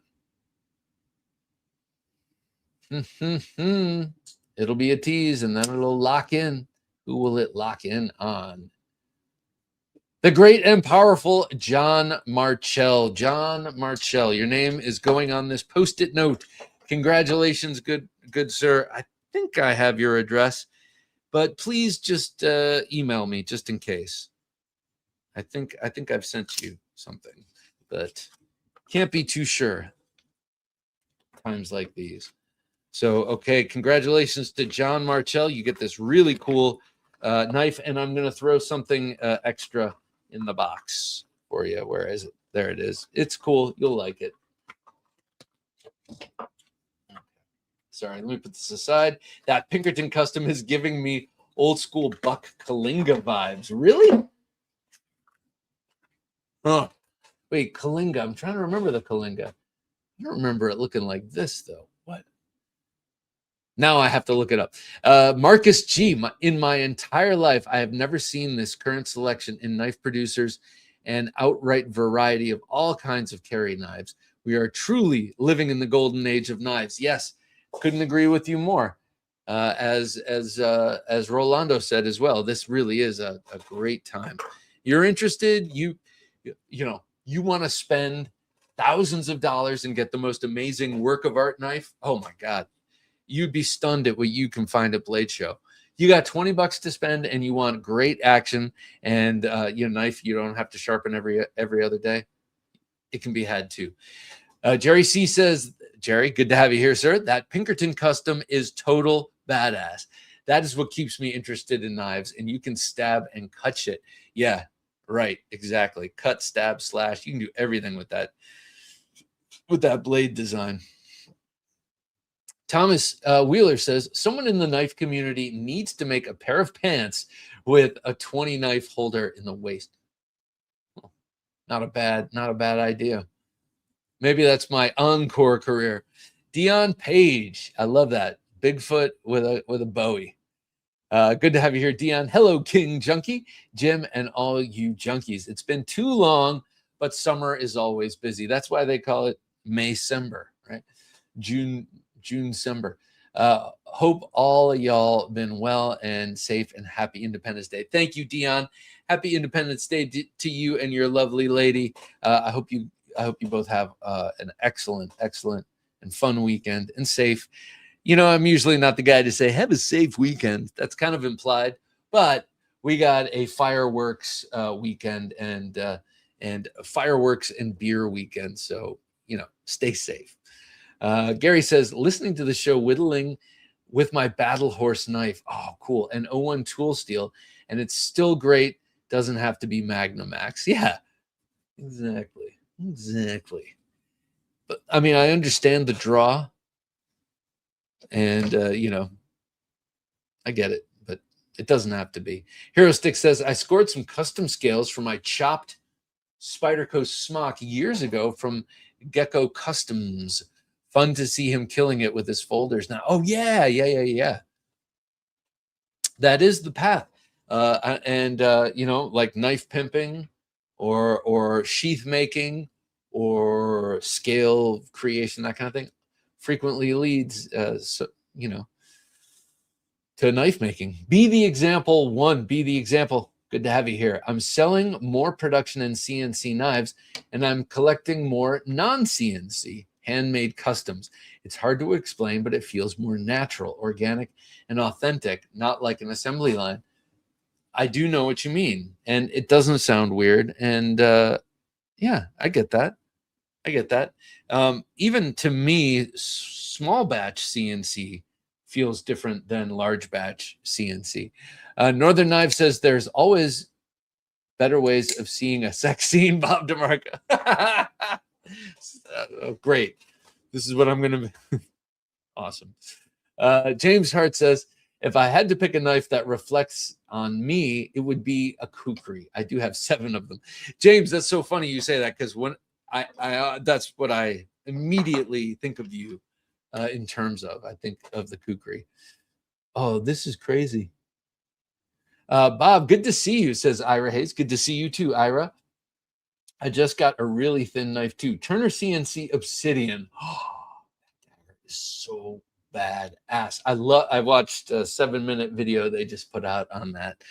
It'll be a tease, and then it'll lock in. Who will it lock in on? The great and powerful John Marchell. John Marchell, your name is going on this Post-it note. Congratulations, good sir. I think I have your address, but please just email me just in case. I think I've sent you something, but can't be too sure times like these. So, okay, congratulations to John Marchell. You get this really cool knife, and I'm going to throw something extra in the box for you. Where is it? There it is. It's cool. You'll like it. Sorry, let me put this aside. That Pinkerton custom is giving me old school Buck Kalinga vibes. Really? Huh. Wait, Kalinga. I'm trying to remember the Kalinga. I don't remember it looking like this, though. What? Now I have to look it up. Marcus G. In my entire life, I have never seen this current selection in knife producers and outright variety of all kinds of carry knives. We are truly living in the golden age of knives. Yes, couldn't agree with you more. As Rolando said as well, this really is a great time. You're interested? You want to spend thousands of dollars and get the most amazing work of art knife? Oh my God. You'd be stunned at what you can find at Blade Show. You got $20 to spend and you want great action and your knife you don't have to sharpen every other day. It can be had too. Jerry C says, Jerry, good to have you here, sir. That Pinkerton custom is total badass. That is what keeps me interested in knives, and you can stab and cut shit. Yeah, right, exactly. Cut, stab, slash. You can do everything with that blade design. Thomas Wheeler says, someone in the knife community needs to make a pair of pants with a 20 knife holder in the waist. Not a bad idea. Maybe that's my encore career. Dion Page, I love that. Bigfoot with a Bowie. Good to have you here, Dion. Hello, King Junkie, Jim, and all you junkies. It's been too long, but summer is always busy. That's why they call it Maycember, right? June-cember. Hope all of y'all been well and safe, and happy Independence Day. Thank you, Dion. Happy Independence Day to you and your lovely lady. I hope you both have an excellent and fun weekend, and safe. You know, I'm usually not the guy to say, have a safe weekend. That's kind of implied, but we got a fireworks weekend and fireworks and beer weekend. So, you know, stay safe. Gary says, listening to the show, whittling with my battle horse knife. Oh, cool. And 01 tool steel. And it's still great. Doesn't have to be Magnamax. Yeah, exactly. But I mean, I understand the draw. And, you know, I get it, but it doesn't have to be. Hero Stick says, I scored some custom scales for my chopped Spyderco smock years ago from Gecko Customs. Fun to see him killing it with his folders now. Oh, yeah. That is the path. You know, like knife pimping or sheath making or scale creation, that kind of thing, frequently leads, you know, to knife making. Be the example. Be the example. Good to have you here. I'm selling more production and CNC knives, and I'm collecting more non-CNC handmade customs. It's hard to explain, but it feels more natural, organic, and authentic, not like an assembly line. I do know what you mean, and it doesn't sound weird. And yeah, I get that. Even to me, small batch CNC feels different than large batch CNC. Northern Knife says there's always better ways of seeing a sex scene, Bob DeMarco. Oh, great. This is what I'm going to... Awesome. James Hart says, if I had to pick a knife that reflects on me, it would be a kukri. I do have 7 of them. James, that's so funny you say that, because when I that's what I immediately think of you in terms of. I think of the kukri. Oh, this is crazy. Bob, good to see you, says Ira Hayes. Good to see you too, Ira. I just got a really thin knife too. Turner CNC Obsidian. Oh, that is so badass. I watched a 7-minute video they just put out on that,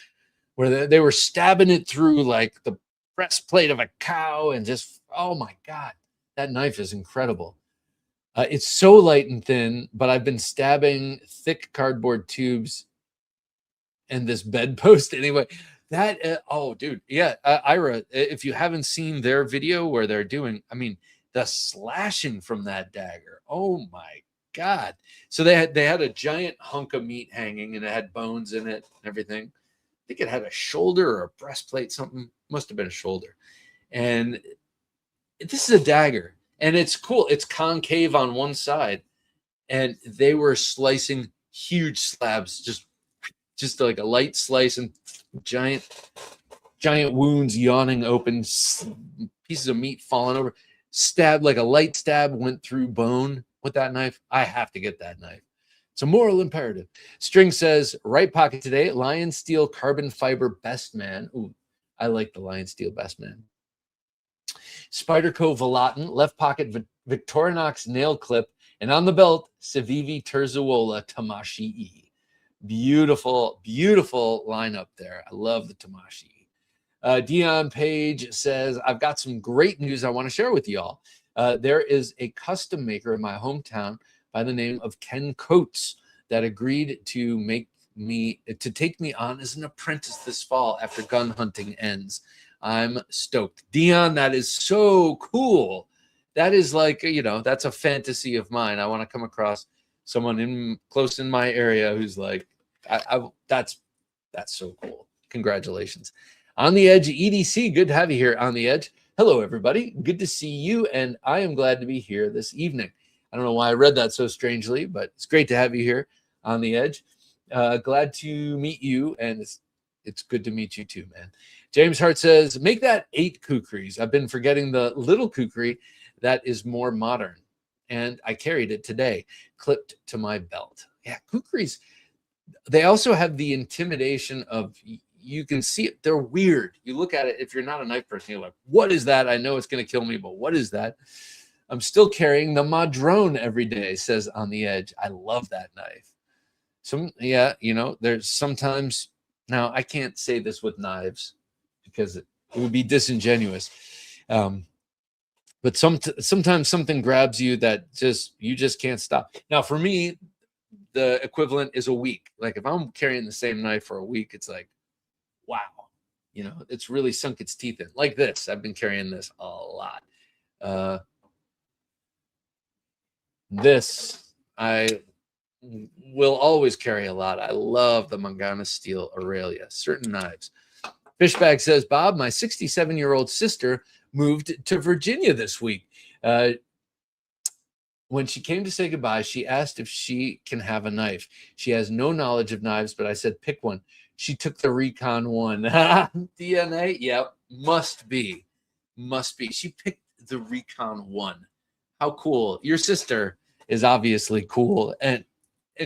where they were stabbing it through like the breastplate of a cow, and just, oh my God, that knife is incredible. It's so light and thin, but I've been stabbing thick cardboard tubes and this bedpost anyway. That, oh, dude, yeah, Ira, if you haven't seen their video where they're doing, I mean, the slashing from that dagger, oh my God. So they had a giant hunk of meat hanging, and it had bones in it and everything. I think it had a shoulder or a breastplate, something. Must have been a shoulder. And this is a dagger, and it's cool. It's concave on one side, and they were slicing huge slabs, just like a light slice, and giant wounds yawning open, pieces of meat falling over. Stab, like a light stab went through bone with that knife. I have to get that knife. It's a moral imperative. String says, right pocket today, Lion Steel carbon fiber Best Man. Ooh, I like the Lion Steel Best Man. Spyderco Volatin, left pocket Victorinox nail clip, and on the belt, Civivi Terzuola Tamashii. Beautiful lineup there. I love the Tamashii. Dion Page says, I've got some great news I want to share with y'all. There is a custom maker in my hometown by the name of Ken Coates that agreed to take me on as an apprentice this fall after gun hunting ends. I'm stoked. Dion, that is so cool. That is like, you know, that's a fantasy of mine. I want to come across someone close in my area who's like, that's so cool. Congratulations. On the Edge EDC, good to have you here on the Edge. Hello, everybody. Good to see you, and I am glad to be here this evening. I don't know why I read that so strangely, but it's great to have you here on the Edge. Glad to meet you, and it's good to meet you too, man. James Hart says, make that 8 kukris. I've been forgetting the little kukri that is more modern. And I carried it today, clipped to my belt. Yeah, kukris, they also have the intimidation of, you can see it. They're weird. You look at it, if you're not a knife person, you're like, what is that? I know it's going to kill me, but what is that? I'm still carrying the Madrone every day, says On the Edge. I love that knife. Yeah, you know, there's sometimes, now I can't say this with knives because it would be disingenuous. But sometimes something grabs you that you just can't stop. Now, for me, the equivalent is a week. Like if I'm carrying the same knife for a week, it's like, wow, you know, it's really sunk its teeth in. Like this, I've been carrying this a lot. This I will always carry a lot. I love the Mangana Steel Aurelia, certain knives. Fishbag says, Bob, my 67-year-old sister moved to Virginia this week. When she came to say goodbye, she asked if she can have a knife. She has no knowledge of knives, but I said, pick one. She took the Recon 1. DNA? Yep. Must be. She picked the Recon 1. How cool. Your sister is obviously cool. And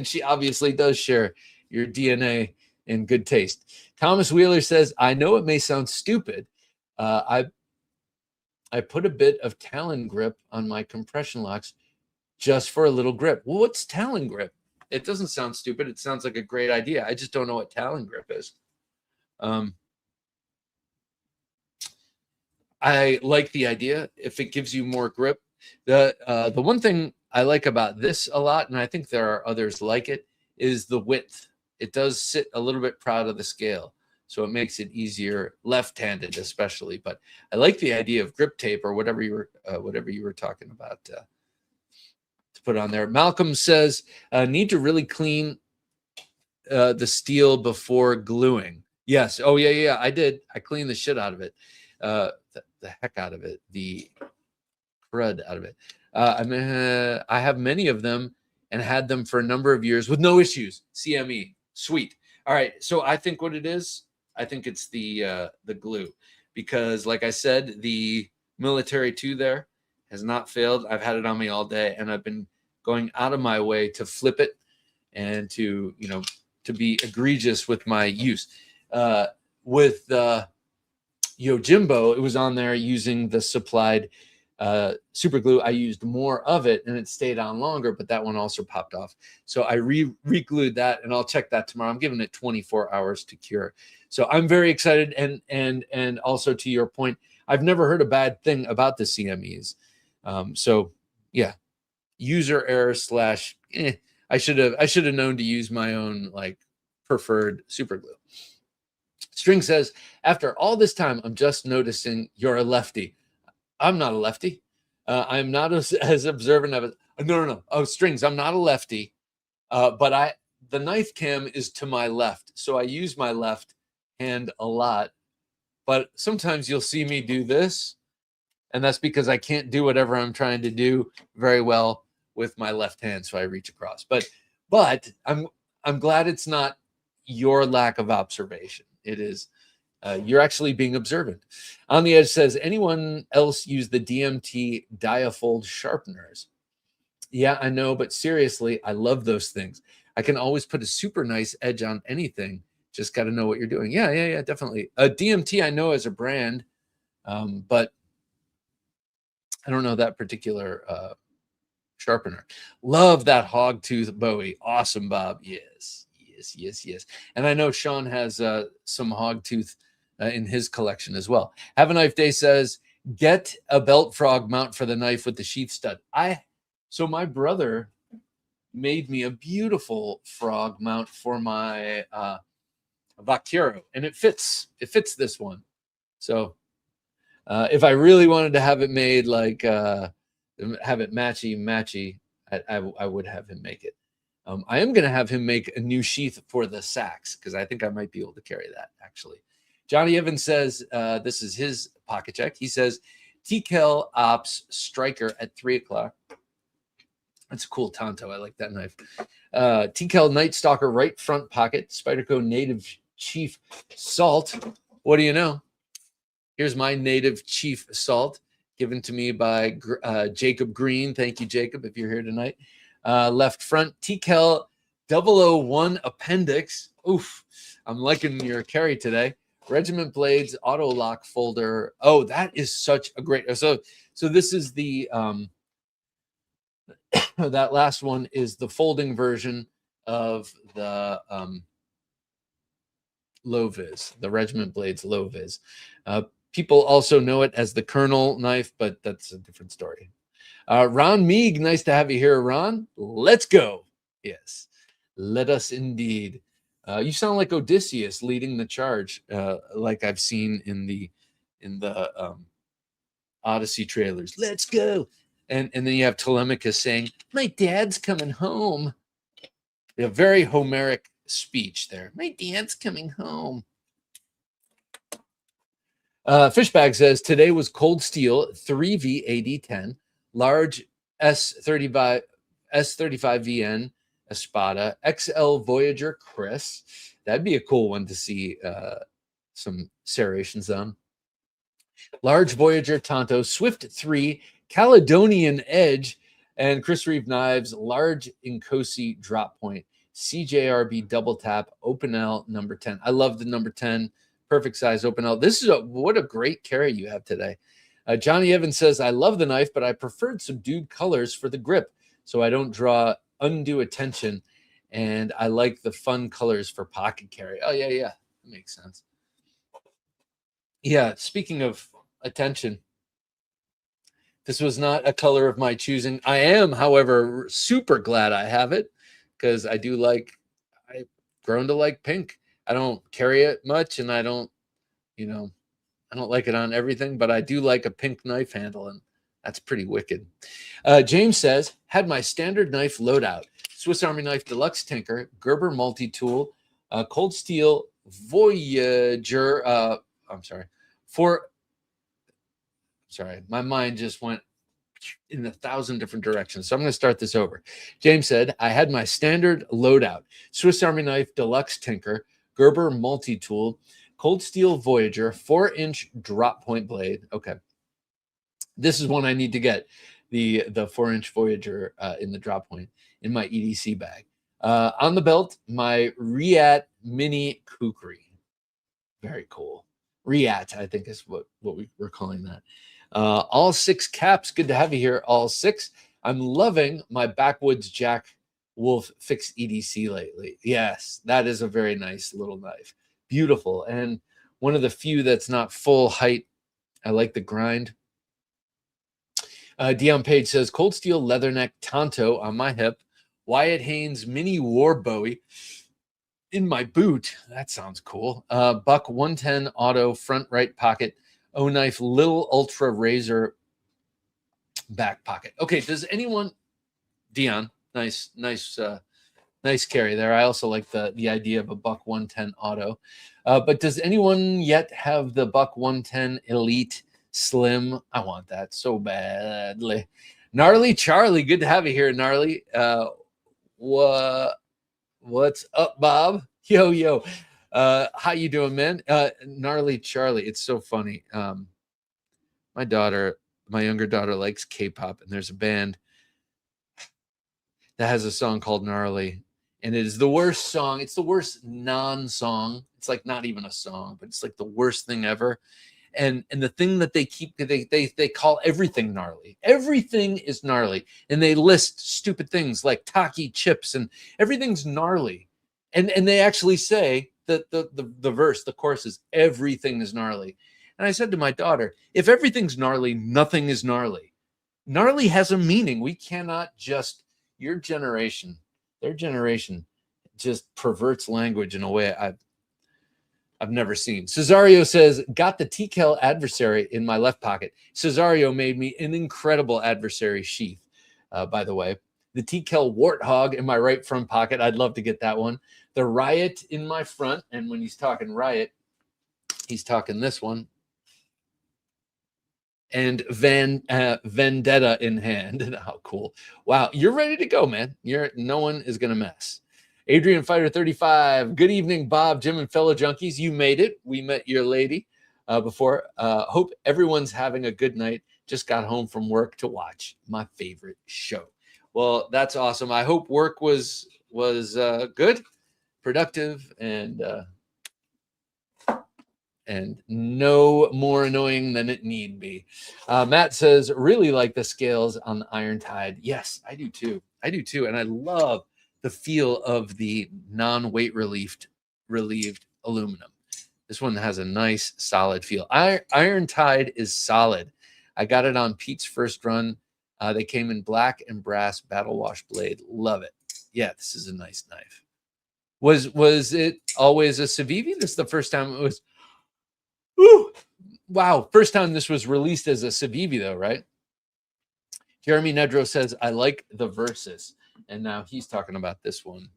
she obviously does share your DNA in good taste. Thomas Wheeler says, I know it may sound stupid. I put a bit of Talon grip on my compression locks just for a little grip. Well, what's Talon grip? It doesn't sound stupid. It sounds like a great idea. I just don't know what Talon grip is. I like the idea if it gives you more grip. The one thing I like about this a lot, and I think there are others like it, is the width. It does sit a little bit proud of the scale, so it makes it easier, left-handed especially. But I like the idea of grip tape or whatever you were talking about to put on there. Malcolm says, need to really clean the steel before gluing. Yes. Oh, yeah. I did. I cleaned the shit out of it. The heck out of it. The crud out of it. I have many of them and had them for a number of years with no issues. CME. Sweet. All right. So I think what it is, I think it's the glue, because like I said, the Military 2 there has not failed. I've had it on me all day, and I've been going out of my way to flip it and to be egregious with my use. With Yojimbo, it was on there using the supplied super glue. I used more of it and it stayed on longer, but that one also popped off. So I re-glued that, and I'll check that tomorrow. I'm giving it 24 hours to cure. So I'm very excited. And also to your point, I've never heard a bad thing about the CMEs. So yeah, user error / I should have known to use my own like preferred super glue. String says, after all this time, I'm just noticing you're a lefty. I'm not a lefty. I'm not as observant of it. No. Oh, Strings, I'm not a lefty. But the knife cam is to my left. So I use my left hand a lot. But sometimes you'll see me do this. And that's because I can't do whatever I'm trying to do very well with my left hand. So I reach across. But I'm glad it's not your lack of observation. It is you're actually being observant. On the Edge says, anyone else use the DMT diafold sharpeners? Yeah, I know, but seriously, I love those things. I can always put a super nice edge on anything. Just got to know what you're doing. Yeah, definitely. DMT I know as a brand, but I don't know that particular sharpener. Love that hog tooth Bowie. Awesome, Bob. Yes. And I know Sean has some hog tooth in his collection as well. Have a Knife Day says, get a belt frog mount for the knife with the sheath stud. So my brother made me a beautiful frog mount for my Vaquero, and it fits this one. So if I really wanted to have it made like have it matchy, I would have him make it. I am going to have him make a new sheath for the sacks, because I think I might be able to carry that, actually. Johnny Evans says, this is his pocket check. He says, TKL Ops Striker at 3 o'clock. That's a cool Tonto. I like that knife. TKL Night Stalker right front pocket. Spyderco Native Chief Salt. What do you know? Here's my native chief salt given to me by Jacob Green. Thank you, Jacob, if you're here tonight. Left front, TKL 001 appendix. Oof, I'm liking your carry today. Regiment Blades auto lock folder. Oh, that is such a great. So this is the that last one is the folding version of the low vis, the Regiment Blades low vis. People also know it as the Colonel knife, but that's a different story. Ron Meeg, nice to have you here, Ron. Let's go. Yes, let us indeed. You sound like Odysseus leading the charge, like I've seen in the Odyssey trailers. Let's go. And then you have Telemachus saying, "My dad's coming home." A very Homeric speech there. My dad's coming home. Fishbag says, today was Cold Steel 3V AD10, large S35 VN Espada, XL Voyager Chris. That'd be a cool one to see some serrations on. Large Voyager Tonto, Swift 3, Caledonian Edge, and Chris Reeve Knives, large Inkosi drop point, CJRB double tap, Open L number 10. I love the number 10, perfect size Open L. This is what a great carry you have today. Johnny Evans says, I love the knife, but I preferred subdued colors for the grip so I don't draw undue attention, and I like the fun colors for pocket carry. Oh, yeah, that makes sense. Yeah, speaking of attention, this was not a color of my choosing. I am, however, super glad I have it because I've grown to like pink. I don't carry it much, and I don't like it on everything, but I do like a pink knife handle, and that's pretty wicked. James says, had my standard knife loadout, Swiss Army Knife Deluxe Tinker, Gerber multi-tool, Cold Steel Voyager, my mind just went in 1,000 different directions. So I'm going to start this over. James said, I had my standard loadout, Swiss Army Knife Deluxe Tinker, Gerber multi-tool, Cold Steel Voyager, 4-inch drop point blade. Okay. This is one I need to get, the 4-inch Voyager in the drop point in my EDC bag. On the belt, my Riat Mini Kukri. Very cool. Riat, I think is what we're calling that. All 6 caps. Good to have you here, all 6. I'm loving my Backwoods Jack Wolf fixed EDC lately. Yes, that is a very nice little knife. Beautiful. And one of the few that's not full height. I like the grind. Dion Page says, Cold Steel Leatherneck Tonto on my hip, Wyatt Haynes Mini War Bowie in my boot. That sounds cool. Buck 110 Auto front right pocket, O-Knife Little Ultra Razor back pocket. Okay, does anyone, Dion, nice carry there. I also like the idea of a Buck 110 Auto. But does anyone yet have the Buck 110 Elite Slim? I want that so badly. Gnarly Charlie, good to have you here, Gnarly. What's up, Bob? Yo. How you doing, man? Gnarly Charlie, it's so funny. My younger daughter likes K-pop, and there's a band that has a song called Gnarly, and it is the worst song. It's the worst non-song. It's like not even a song, but it's like the worst thing ever. And the thing that they call everything gnarly. Everything is gnarly. And they list stupid things like Taki chips, and everything's gnarly. And they actually say that the verse, the chorus is everything is gnarly. And I said to my daughter, if everything's gnarly, nothing is gnarly. Gnarly has a meaning. We cannot just, their generation just perverts language in a way I've never seen. Cesario says, got the TKL adversary in my left pocket. Cesario made me an incredible adversary sheath, by the way. The TKL Warthog in my right front pocket. I'd love to get that one. The Riot in my front. And when he's talking Riot, he's talking this one. And Vendetta in hand. How cool. Wow, you're ready to go, man. No one is going to mess. Adrian Fighter 35. Good evening, Bob, Jim, and fellow junkies. You made it. We met your lady. before. Hope everyone's having a good night. Just got home from work to watch my favorite show. Well, that's awesome. I hope work was good, productive, and no more annoying than it need be. Matt says, really like the scales on the Iron Tide. Yes, I do too. I do too. And I love the feel of the non-weight relieved aluminum. This one has a nice solid feel. Iron Tide is solid. I got it on Pete's first run. They came in black and brass battle wash blade. Love it. Yeah, this is a nice knife. Was it always a Civivi? This is the first time it was. Woo! Wow, first time this was released as a Civivi, though, right? Jeremy Nedro says, I like the Versus. And now he's talking about this one.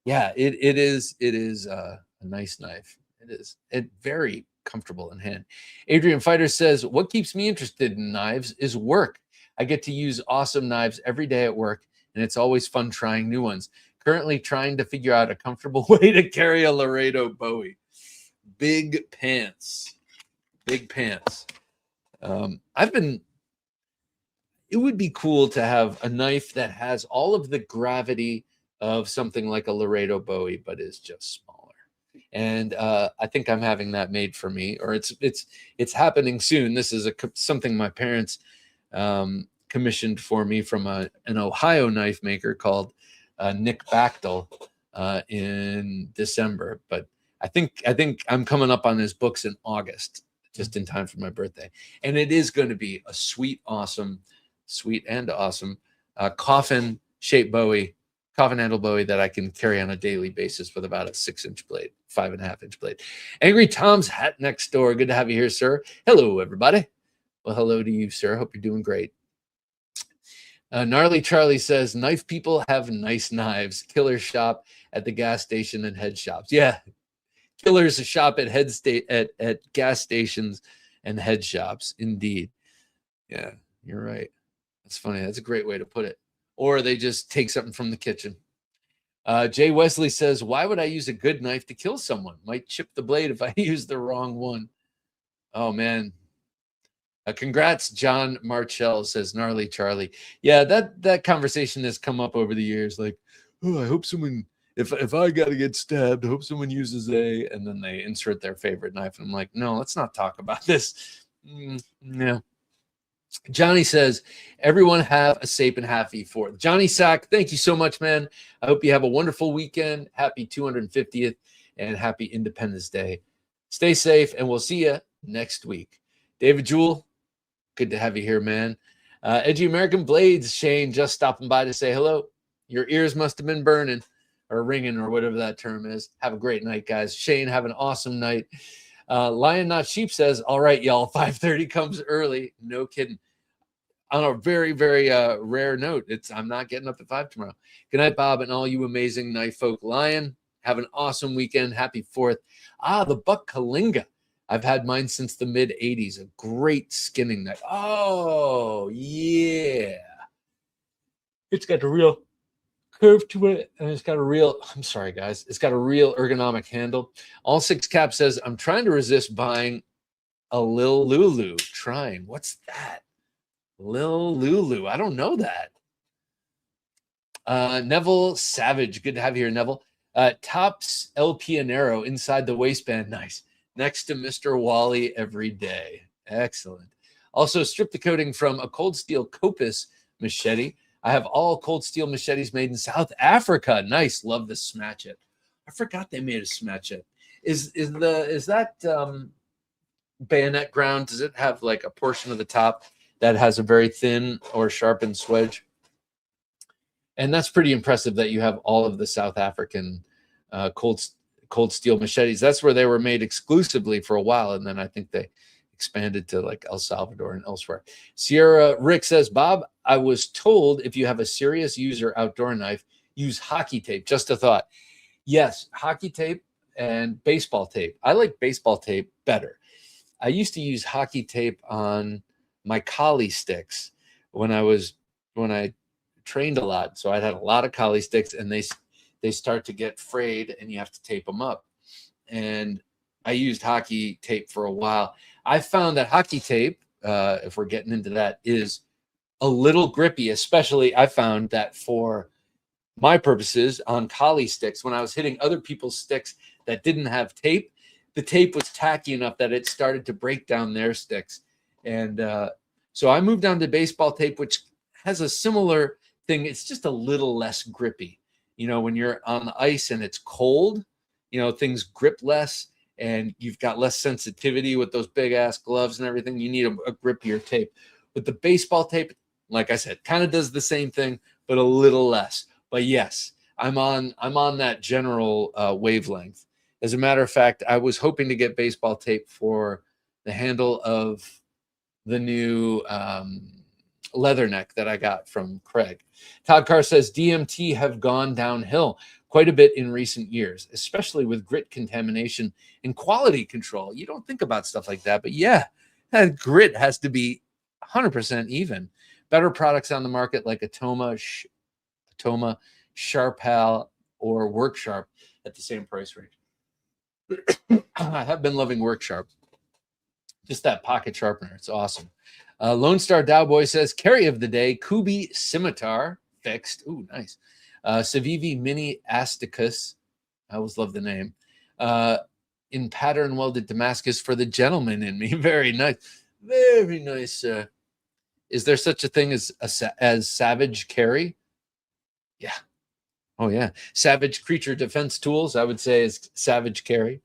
Yeah, it is a nice knife. It is. It very comfortable in hand. Adrian Fighter says, what keeps me interested in knives is work. I get to use awesome knives every day at work, and it's always fun trying new ones. Currently trying to figure out a comfortable way to carry a Laredo Bowie. Big pants. Big pants. It would be cool to have a knife that has all of the gravity of something like a Laredo Bowie, but is just smaller. And I think I'm having that made for me, or it's happening soon. This is something my parents commissioned for me from an Ohio knife maker called Nick Bachtel in December. But I think I'm coming up on his books in August, just in time for my birthday. And it is going to be a sweet and awesome coffin-shaped Bowie, coffin handle Bowie that I can carry on a daily basis with about a 6-inch blade, 5.5-inch blade. Angry Tom's Hat Next Door. Good to have you here, sir. Hello, everybody. Well, hello to you, sir. Hope you're doing great. Gnarly Charlie says, knife people have nice knives. Killer shop at the gas station and head shops. Yeah, killers shop at at gas stations and head shops. Indeed. Yeah, you're right. That's funny. That's a great way to put it. Or they just take something from the kitchen. Jay Wesley says, why would I use a good knife to kill someone? Might chip the blade if I use the wrong one. Oh, man. Congrats, John Marchell, says Gnarly Charlie. Yeah, that conversation has come up over the years. Like, oh, I hope someone, if I got to get stabbed, I hope someone uses a, and then they insert their favorite knife. And I'm like, no, let's not talk about this. No. Johnny says, everyone have a safe and happy 4th. Johnny Sack, thank you so much, man. I hope you have a wonderful weekend. Happy 250th and happy Independence Day. Stay safe, and we'll see you next week. David Jewell, good to have you here, man. Edgy American Blades, Shane, just stopping by to say hello. Your ears must have been burning or ringing or whatever that term is. Have a great night, guys. Shane, have an awesome night. Lion Not Sheep says, all right, y'all, 5:30 comes early. No kidding. On a very, very rare note, I'm not getting up at 5 tomorrow. Good night, Bob, and all you amazing knife folk. Lion, have an awesome weekend. Happy 4th. The Buck Kalinga. I've had mine since the mid-'80s. A great skinning knife. Oh, yeah. It's got a real curve to it, and it's got a real, I'm sorry, guys. It's got a real ergonomic handle. All 6 Cap says, I'm trying to resist buying a Lil Lulu. Trying. What's that? Lil Lulu. I don't know that. Neville Savage. Good to have you here, Neville. Tops El Pionero inside the waistband. Nice. Next to Mr. Wally every day. Excellent. Also, strip the coating from a Cold Steel Copus machete. I have all Cold Steel machetes made in South Africa. Nice. Love the Smatchet. I forgot they made a Smatchet. Is that bayonet ground? Does it have like a portion of the top that has a very thin or sharpened swedge? And that's pretty impressive that you have all of the South African cold steel machetes. That's where they were made exclusively for a while, and then I think they expanded to like El Salvador and elsewhere. Sierra Rick says, Bob, I was told if you have a serious user outdoor knife, use hockey tape. Just a thought. Yes, hockey tape and baseball tape. I like baseball tape better. I used to use hockey tape on my collie sticks when I trained a lot. So I had a lot of collie sticks, and they start to get frayed and you have to tape them up. And I used hockey tape for a while. I found that hockey tape, if we're getting into that, is a little grippy, especially I found that for my purposes on collie sticks, when I was hitting other people's sticks that didn't have tape, the tape was tacky enough that it started to break down their sticks. And so I moved on to baseball tape, which has a similar thing. It's just a little less grippy. You know, when you're on the ice and it's cold, you know, things grip less and you've got less sensitivity with those big ass gloves and everything. You need a grippier tape. With the baseball tape, like I said, kind of does the same thing, but a little less. But yes, I'm on that general wavelength. As a matter of fact, I was hoping to get baseball tape for the handle of the new leather neck that I got from Craig. Todd Carr says DMT have gone downhill quite a bit in recent years, especially with grit contamination and quality control. You don't think about stuff like that, but yeah, that grit has to be 100% even. Better products on the market like Atoma, Sharpal, or Work Sharp at the same price range. I have been loving Work Sharp. Just that pocket sharpener. It's awesome. Lone Star Dowboy says, carry of the day, Kubi Scimitar, fixed. Ooh, nice. Civivi Mini Asticus. I always love the name. In pattern welded Damascus for the gentleman in me. Very nice. Very nice. Is there such a thing as Savage Carry? Yeah. Oh, yeah. Savage Creature Defense Tools, I would say, is Savage Carry.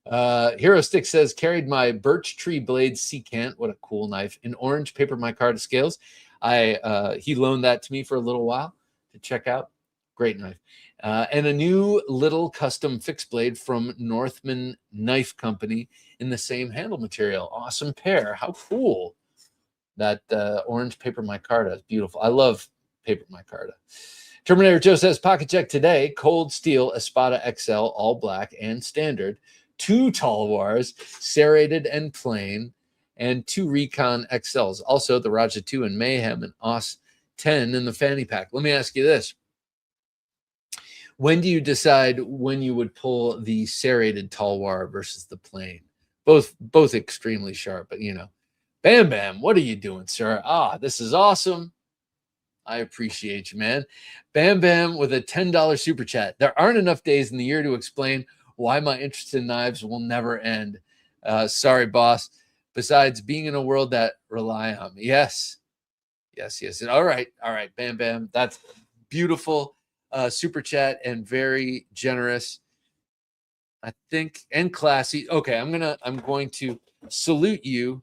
Hero Stick says, carried my Birch Tree Blade Secant. What a cool knife. In orange paper micarta scales. He loaned that to me for a little while to check out. Great knife. And a new little custom fixed blade from Northman Knife Company in the same handle material. Awesome pair. How cool. That orange paper micarta is beautiful. I love paper micarta. Terminator Joe says, pocket check today, cold steel Espada XL, all black and standard, 2 Talwars, serrated and plain, and 2 Recon XLs. Also, the Raja 2 and Mayhem and Os 10 in the fanny pack. Let me ask you this. When do you decide when you would pull the serrated Talwar versus the plain? Both extremely sharp, but you know. Bam Bam, what are you doing, sir? This is awesome. I appreciate you, man. Bam Bam with a $10 super chat. There aren't enough days in the year to explain why my interest in knives will never end. Sorry, boss. Besides being in a world that rely on me. Yes. All right. Bam Bam. That's beautiful super chat and very generous, I think, and classy. Okay, I'm going to salute you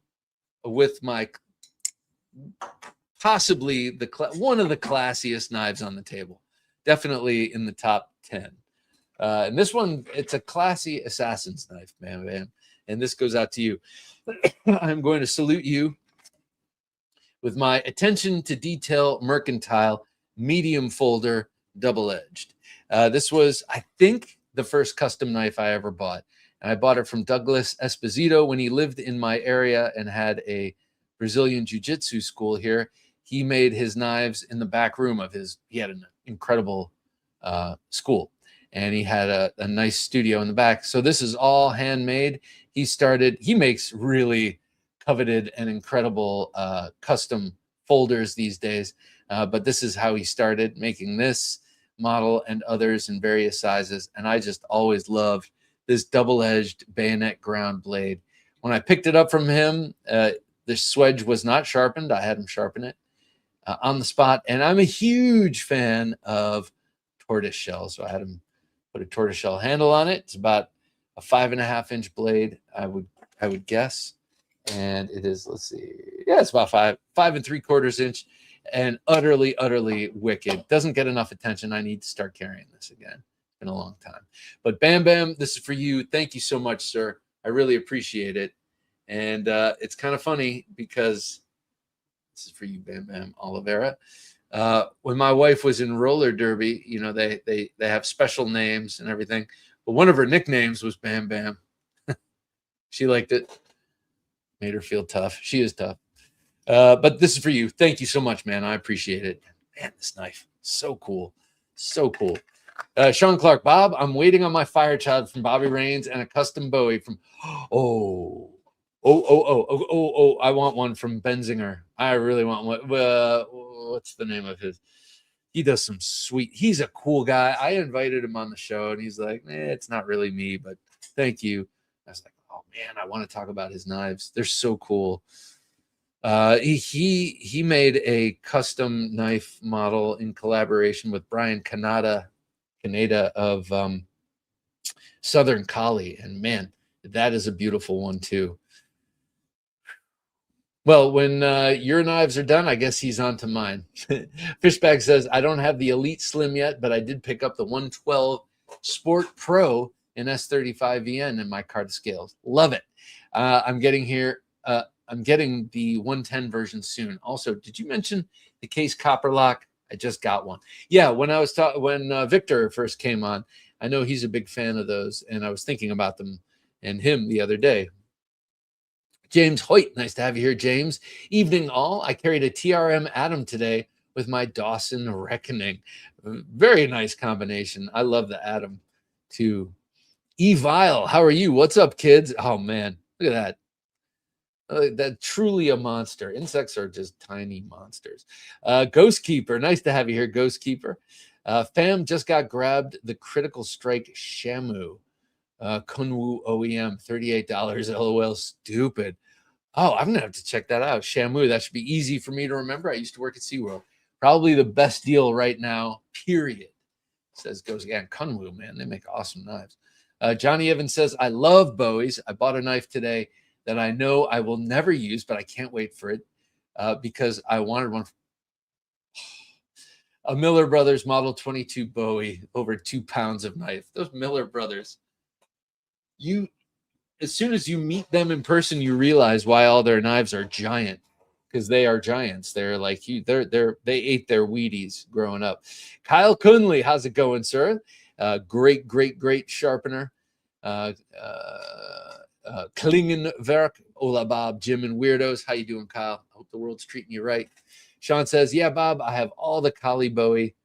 with my possibly one of the classiest knives on the table, definitely in the top 10. And this one, it's a classy assassin's knife, man. And this goes out to you. I'm going to salute you with my attention to detail mercantile medium folder double-edged. This was, I think, the first custom knife I ever bought. And I bought it from Douglas Esposito when he lived in my area and had a Brazilian jiu-jitsu school here. He made his knives in the back room of he had an incredible school, and he had a nice studio in the back. So this is all handmade. He makes really coveted and incredible custom folders these days. But this is how he started making this model and others in various sizes. And I just always loved this double-edged bayonet ground blade. When I picked it up from him, the swedge was not sharpened. I had him sharpen it on the spot. And I'm a huge fan of tortoiseshell. So I had him put a tortoiseshell handle on it. It's about a 5.5-inch blade, I would guess. And it is, let's see. Yeah, it's about 5.75 inch, and utterly wicked. Doesn't get enough attention. I need to start carrying this again. It's been a long time. But Bam Bam, this is for you. Thank you so much, sir. I really appreciate it. And it's kind of funny because this is for you, Bam Bam Oliveira. When my wife was in roller derby, you know, they have special names and everything. But one of her nicknames was Bam Bam. She liked it. Made her feel tough. She is tough. But this is for you. Thank you so much, man. I appreciate it. Man, this knife, so cool. So cool. Sean Clark, Bob, I'm waiting on my Firechild from Bobby Rains and a custom Bowie from, I want one from Benzinger. I really want one. What's the name of his? He does some sweet, he's a cool guy. I invited him on the show and he's like, it's not really me, but thank you. I was like, oh man, I want to talk about his knives. They're so cool. He made a custom knife model in collaboration with Brian Canada of Southern Collie, and man, that is a beautiful one too. Well, when your knives are done, I guess he's on to mine. Fishbag says, I don't have the Elite Slim yet, but I did pick up the 112 Sport Pro in S35VN in my cart scales. Love it. I'm getting the 110 version soon. Also, did you mention the Case Copper Lock? I just got one. Yeah, when I was when Victor first came on, I know he's a big fan of those, and I was thinking about them and him the other day. James Hoyt, nice to have you here, James. Evening all. I carried a TRM Atom today with my Dawson Reckoning. Very nice combination. I love the Atom too. Evile, how are you? What's up, kids? Oh man, look at that. That truly a monster. Insects are just tiny monsters. Ghost Keeper, nice to have you here, Ghost Keeper. Fam just got grabbed the Critical Strike Shamu. Kunwu OEM, $38. LOL, stupid. Oh, I'm gonna have to check that out. Shamu, that should be easy for me to remember. I used to work at SeaWorld. Probably the best deal right now, period. Says goes again. Kunwu, man, they make awesome knives. Johnny Evans says, I love Bowies. I bought a knife today that I know I will never use, but I can't wait for it because I wanted one. A Miller Brothers Model 22 Bowie, over 2 pounds of knife. Those Miller Brothers. As soon as you meet them in person, you realize why all their knives are giant, because they are giants. They're like you. They ate their Wheaties growing up. Kyle Kunley, how's it going, sir? Great sharpener. Klingenwerk, Ola Bob, Jim, and Weirdos. How you doing, Kyle? I hope the world's treating you right. Sean says, yeah, Bob, I have all the Collie Bowie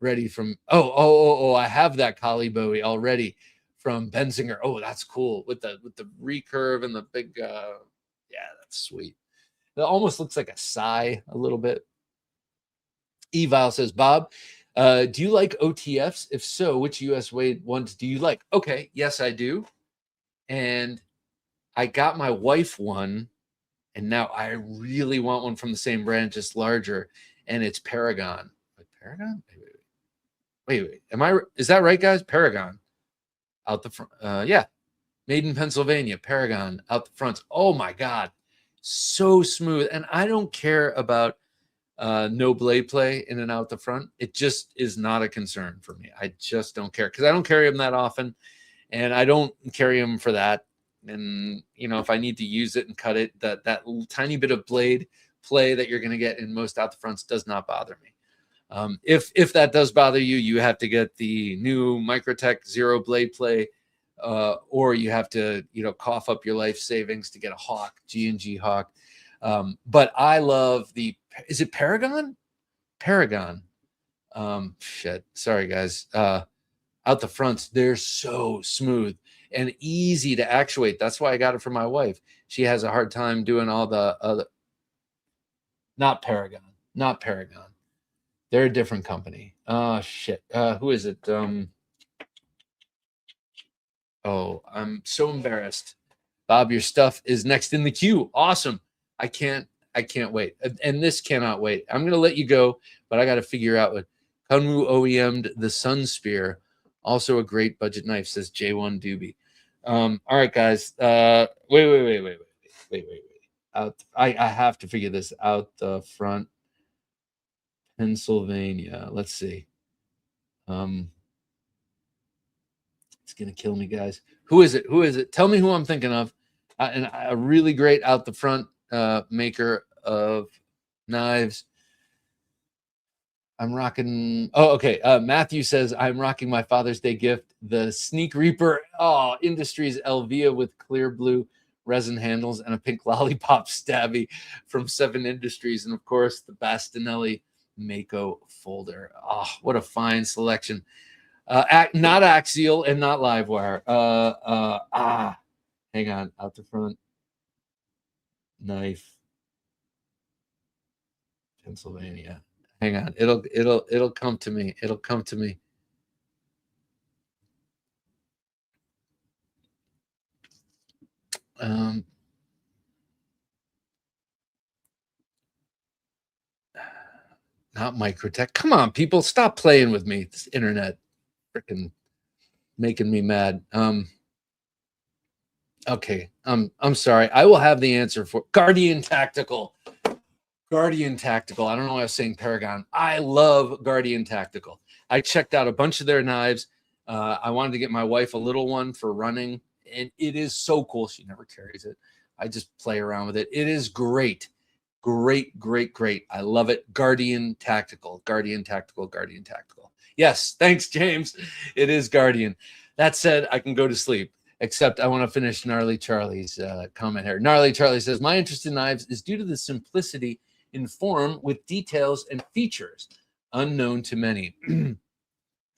ready from. I have that Collie Bowie already from Benzinger. Oh, that's cool with the recurve and the big. Yeah, that's sweet. It almost looks like a sigh a little bit. Evile says, Bob, do you like OTFs? If so, which US weight ones do you like? Okay, yes, I do. And I got my wife one, and now I really want one from the same brand, just larger, and it's Paragon. Paragon? Wait. Is that right, guys? Paragon. Out the front. Yeah. Made in Pennsylvania. Paragon out the front. Oh my God. So smooth. And I don't care about no blade play in and out the front. It just is not a concern for me. I just don't care because I don't carry them that often, and I don't carry them for that. And if I need to use it and cut it, that tiny bit of blade play that you're going to get in most out the fronts does not bother me. If that does bother you, you have to get the new Microtech Zero blade play, or you have to cough up your life savings to get a Hawk, G&G Hawk. But I love is it Paragon? Paragon. Shit. Sorry, guys. Out the fronts, they're so smooth and easy to actuate. That's why I got it for my wife. She has a hard time doing all the other. Not Paragon. They're a different company. Oh, shit. Who is it? Oh, I'm so embarrassed. Bob, your stuff is next in the queue. Awesome. I can't wait. And this cannot wait. I'm going to let you go, but I got to figure out what Kunwu OEM'd the Sun Spear. Also a great budget knife, says J1 Doobie. All right, guys. Wait. I have to figure this out. The front. Pennsylvania. Let's see. It's gonna kill me, guys. Who is it? Tell me who I'm thinking of. And a really great out the front maker of knives. I'm rocking. Oh, okay. Matthew says I'm rocking my Father's Day gift, the Sneak Reaper. Oh, Industries Elvia with clear blue resin handles and a pink lollipop stabby from 7 Industries, and of course the Bastinelli Mako folder. Oh, what a fine selection. Not axial and not live wire. Hang on, out the front. Knife. Pennsylvania. Hang on. It'll come to me. It'll come to me. Not Microtech. Come on, people, stop playing with me. This internet freaking making me mad. Okay, I'm sorry. I will have the answer for Guardian Tactical. Guardian Tactical. I don't know why I was saying Paragon. I love Guardian Tactical. I checked out a bunch of their knives. I wanted to get my wife a little one for running, and it is so cool. She never carries it. I just play around with it. It is great. Great, great, great. I love it. Guardian Tactical. Guardian Tactical. Guardian Tactical. Yes, thanks, James. It is Guardian. That said, I can go to sleep. Except I want to finish Gnarly Charlie's comment here. Gnarly Charlie says, my interest in knives is due to the simplicity in form with details and features unknown to many.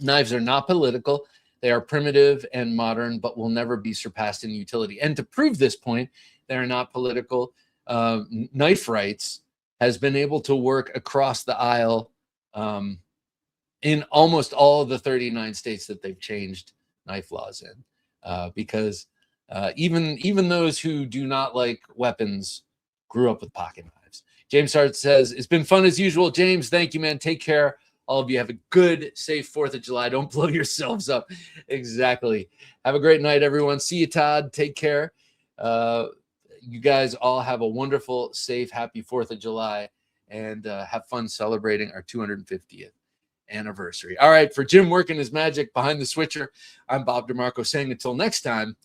Knives are not political. They are primitive and modern, but will never be surpassed in utility. And to prove this point, they are not political. Knife Rights has been able to work across the aisle in almost all of the 39 states that they've changed knife laws in, because even those who do not like weapons grew up with pocket knives. James Hart says, it's been fun as usual. James, thank you, man. Take care. All of you have a good, safe 4th of July. Don't blow yourselves up. Exactly. Have a great night, everyone. See you, Todd. Take care. You guys all have a wonderful, safe, happy 4th of July, and have fun celebrating our 250th anniversary. All right, for Jim working his magic behind the switcher, I'm Bob DeMarco saying until next time,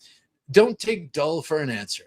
don't take dull for an answer.